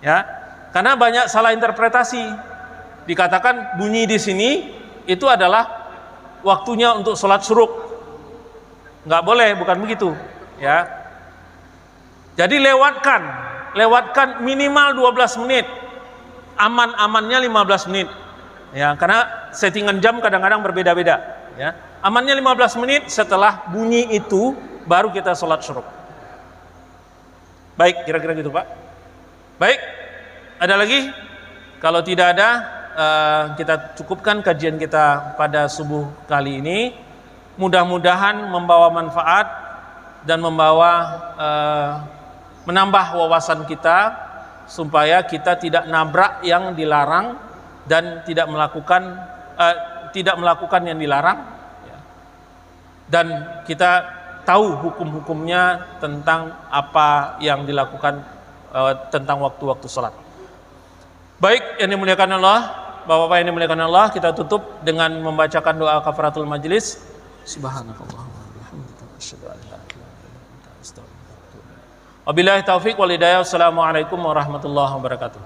ya, karena banyak salah interpretasi. Dikatakan bunyi di sini itu adalah waktunya untuk sholat syuruk. Nggak boleh, bukan begitu, ya. Jadi lewatkan minimal 12 menit, aman-amannya 15 menit. Ya, karena settingan jam kadang-kadang berbeda-beda, ya. Amannya 15 menit setelah bunyi itu baru kita sholat syuruk. Baik, kira-kira gitu Pak. Baik, ada lagi? Kalau tidak ada, kita cukupkan kajian kita pada subuh kali ini. Mudah-mudahan membawa manfaat dan menambah wawasan kita supaya kita tidak nabrak yang dilarang dan tidak melakukan yang dilarang, dan kita tahu hukum-hukumnya tentang apa yang dilakukan tentang waktu-waktu sholat. Baik, yang dimuliakan Allah, Bapak-bapak yang dimuliakan Allah, kita tutup dengan membacakan doa kafaratul majlis. Subhanallah. Wabillahi taufiq wal hidayah. Wassalamualaikum warahmatullahi wabarakatuh.